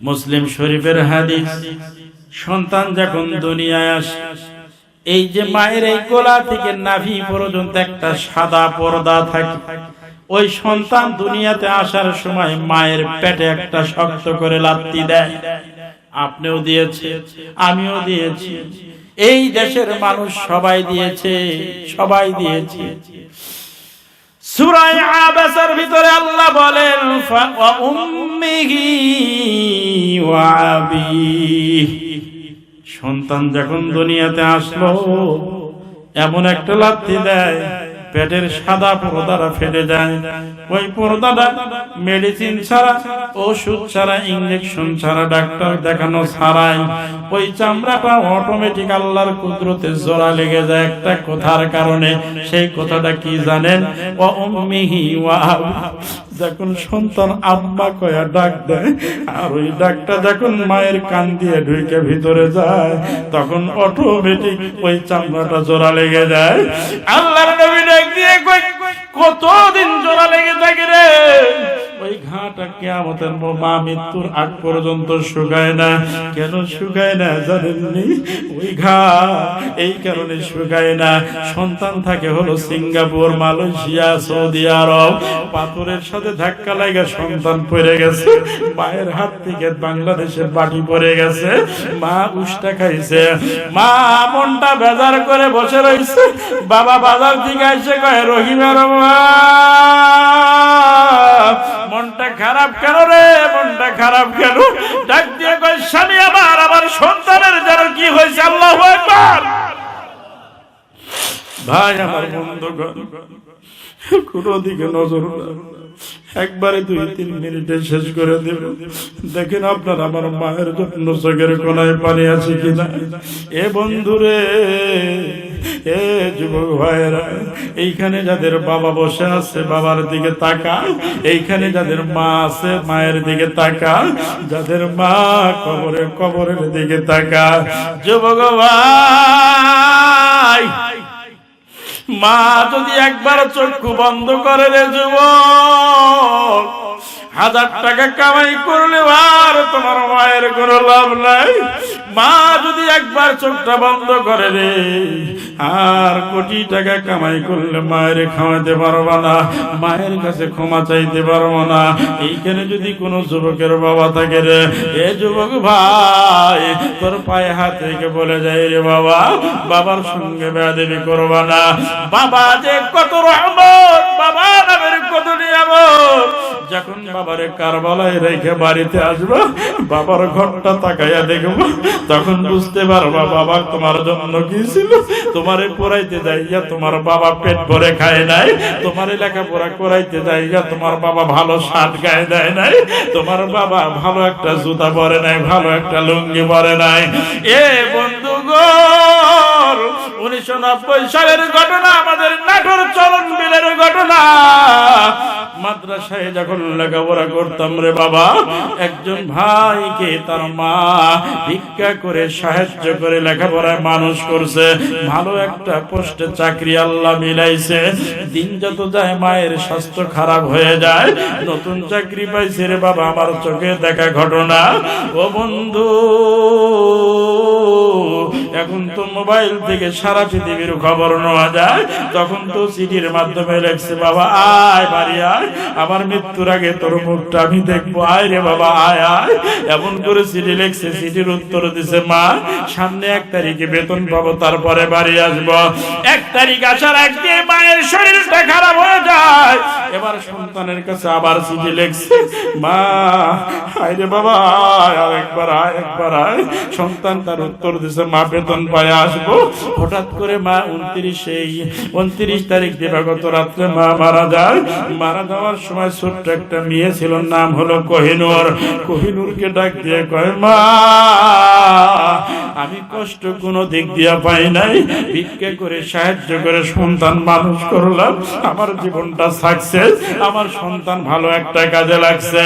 মুসলিম শরীফের হাদিস, সন্তান যখন দুনিয়ায় আসে, এই যে মায়ের এই গলা থেকে নাভি পর্যন্ত একটা সাদা পর্দা থাকে, ওই সন্তান দুনিয়াতে আসার সময় মায়ের পেটে একটা শক্ত করে লাথি দেয়। আপনিও দিয়েছে, আমিও দিয়েছি, এই দেশের মানুষ সবাই দিয়েছে, সবাই দিয়েছে। সূরা আবাসার ভিতরে আল্লাহ বলেন, ওয়া উম্মিহি ওয়া আবিহি, সন্তান যখন দুনিয়াতে আসলো এমন একটা লাথি দেয়, পেটের সাদা পর্দাটা ফেটে যায়। ওই পর্দাটা মেডিসিন ছাড়া, ওষুধ ছাড়া, ইনজেকশন ছাড়া, ডাক্তার দেখানো ছাড়াই ওই চামড়াটা অটোমেটিক আল্লাহর কুদরতে জোড়া লেগে যায় একটা কথার কারণে। সেই কথাটা কি জানেন? ওয়া উম্মিহি ওয়া আবিহি। যখন সন্তান আম্মা কয়া ডাক দেয়, আর ওই ডাকটা যখন মায়ের কান দিয়ে ঢুকে ভিতরে যায়, তখন অটোমেটিক ওই চামড়াটা জোড়া লেগে যায়। আল্লাহর নবী ডাক দিয়ে কয়, কতদিন জোড়া লেগে থাকে রে? ওই ঘাটা কিয়ামতের মা মৃত্যুর আগ পর্যন্ত শুকায় না। কেন শুকায় না জানেননি? ওই ঘা এই কারণে শুকায় না, সন্তান থাকে হলো সিঙ্গাপুর, মালয়েশিয়া, সৌদি আরব, পাথরের সাথে ধাক্কা লাগা সন্তান পড়ে গেছে, মায়ের হাত থেকে বাংলাদেশের বাটি পড়ে গেছে, মা উষ্টা খাইছে, মা মনটা বেজার করে বসে রয়েছে। বাবা বাজার থেকে এসে কয় রহিমার মা, মনটা খারাপ কেন রে, মনটা খারাপ কেন? ডাক দিয়ে কয় স্বামী আমার সন্তানের যেন কি হয়েছে। আল্লাহু আকবার। ভাই আমার বন্ধুগণ, কোন দিকে নজর না, একবারে 2-3 মিনিটে শেষ করে দেব। দেখেন আপনার আমার মায়ের যত্ন চোখের কোনায় পানি আছে কিনা। এ বন্ধুরে, এ যুবক ভাইরা, এইখানে যাদের বাবা বসে আছে বাবার দিকে তাকা, এইখানে যাদের মা আছে মায়ের দিকে তাকা, যাদের মা কবরের দিকে তাকা। যুবক ভাই, মা যদি একবার চক্ষু বন্ধ করে রে যুবক, 1000 টাকা কামাই করলে আর তোমার মায়ের কোনো লাভ নাই। মা যদি একবার চোখটা বন্ধ করে রে, আর কোটি টাকা কামাই করলে মায়ের খাওয়াতে পারবা না, মায়ের কাছে ক্ষমা চাইতে পারবো না। এইখানে যদি কোনো যুবকের বাবা থাকে রে, এ যুবক ভাই, তোর পায়ে হাত রেখে বলে যায় রে বাবা, বাবার সঙ্গে বেয়াদবি করবা না। বাবা যে কত রহমত, বাবা নামের কত নিয়ামত। যখন বাবারে কারবালায় রেখে বাড়িতে আসবো, বাবার ঘরটা তাকাইয়া দেখবো, তখন বুঝতে পারবা বাবা তোমার জন্য কি ছিল। তোমারে পড়াইতে যাইয়া তোমার বাবা পেট ভরে খায় নাই, তোমারে লেখাপড়া করাইতে যাইয়া তোমার বাবা ভালো শার্ট গায়ে দেয় নাই, তোমার বাবা ভালো একটা জুতা পরে নাই, ভালো একটা লুঙ্গি পরে নাই। এ বন্ধুগণ, 1990 সালের ঘটনা, আমাদের নাটোর চলন বিলের ঘটনা। মাদ্রাসায় যখন লেখাপড়া করতাম রে বাবা, একজন ভাইকে তার মা ভিক্ষা করে সাহায্য করে লেখাপড়ায় মানুষ করছে, ভালো একটা পোস্টে চাকরি আল্লাহ মিলাইছে। দিন যত যায় মায়ের স্বাস্থ্য খারাপ হয়ে যায়, নতুন চাকরি পাইছে রে বাবা, আমার চোখে দেখা ঘটনা। ও বন্ধু, এখন তো মোবাইল থেকে সারা পৃথিবীর খবর নেওয়া যায়, তখন তো চিঠির মাধ্যমে লেখছে, বাবা আয় বাড়ি আয়, আমার মৃত্যুর আগে তোর মুখটা আমি দেখবো, আয় রে বাবা আয় আয়। এমন করে চিঠি লেখছে, চিঠির উত্তর দিছে, মা সামনে 1 তারিখে বেতন পাবো, তারপরে বাড়ি আসবো। 1 তারিখ আসার আগ দিয়ে মায়ের শরীরটা খারাপ হয়ে যায়। এবার সন্তানের কাছে আবার চিঠি লেখছে, মা আয় রে বাবা আয়, একবার আয়, একবার আয়। সন্তান তার উত্তর দিছে, মা বেতন পায় আসবো। হঠাৎ করে মা 29 তারিখ দিবাগত রাত্রে মা মারা যায়। মারা যাওয়ার সময় ছোট্ট একটা মেয়ে ছিল, নাম হলো কোহিনূর। কোহিনূরকে ডাক দিয়ে কয়, মা আমি কষ্ট কোনো দিক দিয়া পাই নাই, ভিক্ষা করে সাহায্য করে সন্তান মানুষ করলাম, আমার জীবনটা সাকসেস, আমার সন্তান ভালো একটা কাজে লাগছে।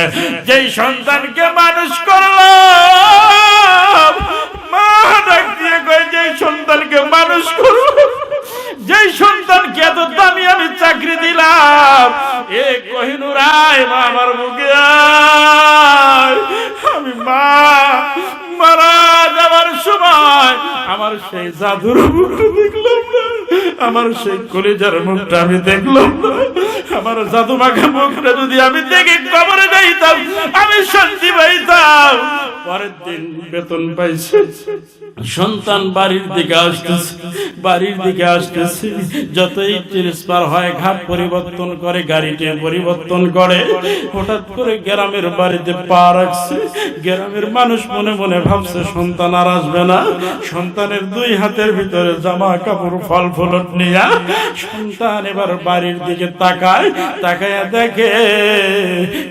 যেই সন্তানকে মানুষ করলাম, মা ডাক দিয়ে কয়, যেই সন্তানকে মানুষ করলাম, যেই সন্তানকে এত দামি আমি চাকরি দিলাম, এ কোহিনূর আয় মা আমার বুকে আয়। আমি মা মারা যাবার সময় আমার সেই জাদুর মুখটা দেখলাম না, আমার সেই কলিজার মুখটা আমি দেখলাম না। আমার জাদু মাখা মুখটা যদি আমি দেখে কবরে যাইতাম, আমি শান্তি পাইতাম। পরের দিন বেতন পাইছে, সন্তান বাড়ির দিকে আসতেছে, যতই ট্রান্সফার হয়, ঘাট পরিবর্তন করে, গাড়িটি পরিবর্তন করে, হঠাৎ করে গ্রামের বাড়িতে পা রাখছে। গ্রামের মানুষ মনে মনে ভাবছে সন্তান আর আসবে না। সন্তানের 2 হাতের ভিতরে জামা কাপড় ফল ফলট নিয়া সন্তান এবার বাড়ির দিকে তাকায় দেখে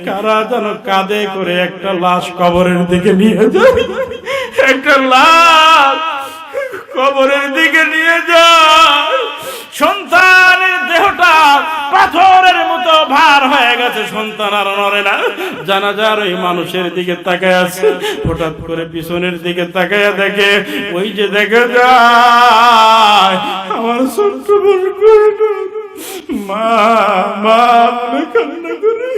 কারা যেন কাঁধে করে একটা লাশ কবরের দিকে নিয়ে যায়। একটা লাশ কবরের দিকে নিয়ে যায়। সন্তানের দেহটা পাথরের মতো ভার হয়ে গেছে, সন্তান আর নড়ে না। জানাজার ওই মানুষের দিকে তাকায় আছে, হঠাৎ করে পিছনের দিকে তাকায় দেখে, ওই যে দেখে যায় আমার ছোট্ট বোন মা কান্না করে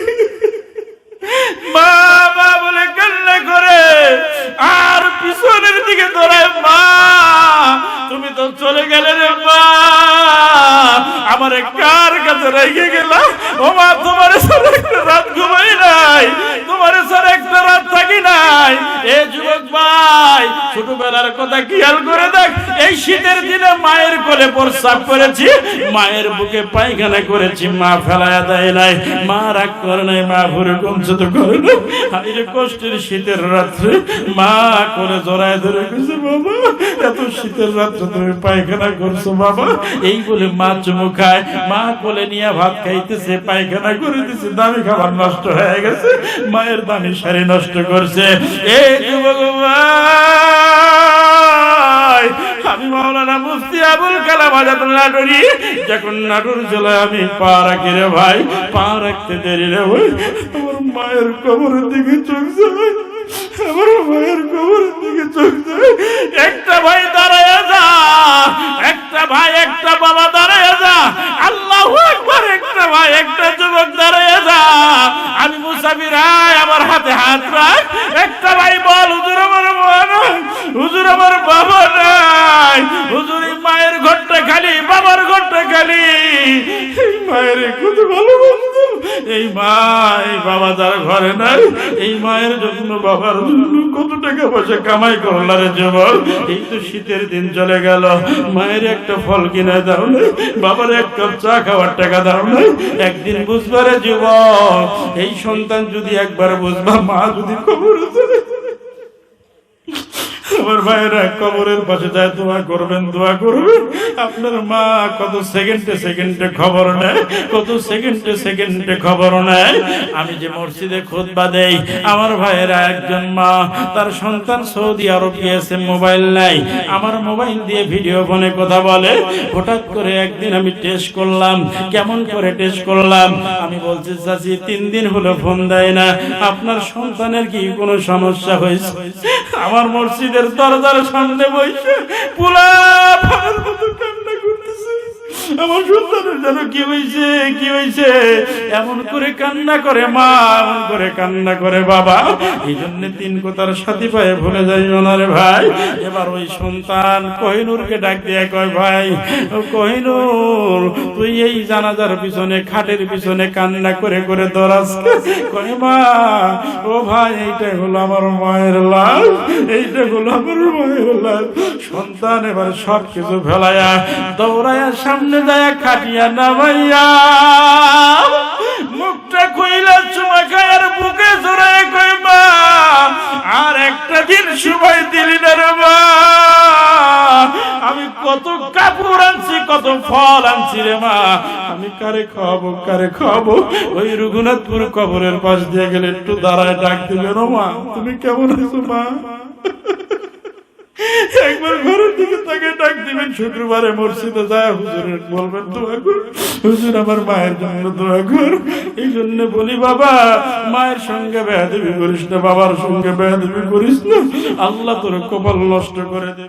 মা মা বলে কান্না করে আর পিছনের দিকে দৌড়ায়, মা তুমি তো চলে গেলে রে মা, আমারে কার কাছে রেখে গেলা? ও মা তোমার সাথে একটা রাত ঘুমাই নাই, তোমার সাথে একটা রাত থাকি নাই। এ যুবক ভাই, ছোটবেলার কথা খেয়াল করে দেখ, এই শীতের দিনে মায়ের কোলে প্রস্রাব করেছি, মায়ের বুকে পায়খানা করেছি, মা ফেলায়া দেয় নাই, মা রাগ করে নাই, মা ভরে কমছে তো করে না। হাইরে কষ্টের শীতের রাত্রে মা কোলে জড়ায় ধরে গেছে, বাবা এত শীতের রাত্রে তুমি পায়খানা করছো বাবা। এই বলে মা চুমু খায়, মা কোলে নিয়ে ভাত খাইতেছে, পায়খানা করে দিছে, দামি খাবার নষ্ট হয়ে গেছে, মায়ের দামি শাড়ি নষ্ট করছে। এই যুবক ভাই, আমি মাওলানা মুফতি আবুল কালাম আজাদ নাটোরি, যখন নাটোর জেলায় আমি পা রাখি রে ভাই, পা রাখতে দেরি রে ভাই, আমার মায়ের কবরের দিকে চোখ যায়, আমার মায়ের কবরের দিকে চোখ যায়। একটা ভাই দাঁড়ায় যা, একটা ভাই একটা বাবা দাঁড়ায় যা, আল্লাহু আকবার, একটা ভাই একটা যুবক দাঁড়ায় যা। আমি মুসাফির, আমার হাতে হাত রাখ। একটা ভাই বল, হুজুর আমার মা নাই, হুজুর আমার বাবা নাই, হুজুর এই মায়ের ঘরটা খালি, বাবার ঘরটা খালি। এই মায়ের কত ভালোবাসতো, এই মা এই বাবা যার ঘরে নাই, এই মায়ের জন্য বাবার জন্য কত টাকা পয়সা কামাই করল রে যুবক। এই তো শীতের দিন চলে গেল, মায়ের একটা ফল কিনে দাও না, বাবার এক কাপ চা খাওয়ার টাকা দাও না। একদিন বুঝবা রে যুবক, এই সন্তান যদি একবার বুঝবা, মা যদি কবরে চলে, আমার ভাইরা কবরের পাশে যায় দোয়া করবেন, দোয়া করবেন। আপনার মা কত সেকেন্ডে সেকেন্ডে খবর নেয়, কত সেকেন্ডে সেকেন্ডে খবর নেয়। আমি যে মসজিদে খুতবা দেই, আমার ভাইরা একজন মা, তার সন্তান সৌদি আরব গিয়েছে, মোবাইল নাই, আমার মোবাইল দিয়ে ভিডিও ফোনে কথা বলে। হঠাৎ করে একদিন আমি টেস্ট করলাম, কেমন করে টেস্ট করলাম, আমি বলছি চাচি 3 দিন হলো ফোন দেয় না, আপনার সন্তানের কি কোনো সমস্যা হয়েছে? আমার মসজিদের দরজার সামনে বসে পুলা ফার মতো কান্না করতেছে, আমার সন্তানের যেন কি হয়েছে, কি হয়েছে, এমন করে কান্না করে মা, এমন করে কান্না করে বাবা। এই জন্য 3 কথার সাথী পায়ে ভুলে যাই না রে ভাই। এবার ওই সন্তান কোহিনূরকে ডাক দিয়ে কয়, ভাই কোহিনূর, তুই এই জানাজার পিছনে, খাটের পিছনে কান্না করে করে দৌড়াস? কয় মা, ও ভাই এইটা হলো আমার মায়ের লাশ, এইটা হলো আমার মায়ের লাশ। সন্তান এবার সব কিছু ফেলায়া দৌড়ায়া সামনে যায়, খাটিয়া নামাইয়া মুখটা কইলা চুমা খায় আর বুকে জড়ায় কয়, মা আর একটা দিন সময় দিলি না রে মা, আমি কত কাপড় আনছি, কত ফল আনছি রে মা, আমি কারে খাওয়াবো, কারে খাওয়াবো? ওই রঘুনাথপুর কবরের পাশ দিয়ে গেলে একটু দাঁড়ায় ডাক দিবে, ও মা তুমি কেমন আছো মা? একবার ঘরের দিকে তাকে ডাক দিবেন, শুক্রবারে মসজিদে যায় হুজুরের বলবেন, দোয়া কর হুজুর আমার মায়ের জন্য দোয়া কর। এই জন্য বলি বাবা, মায়ের সঙ্গে বেয়াদবি করিস না, বাবার সঙ্গে বেয়াদবি করিস না, আল্লাহ তোর কপাল নষ্ট করে দেবে।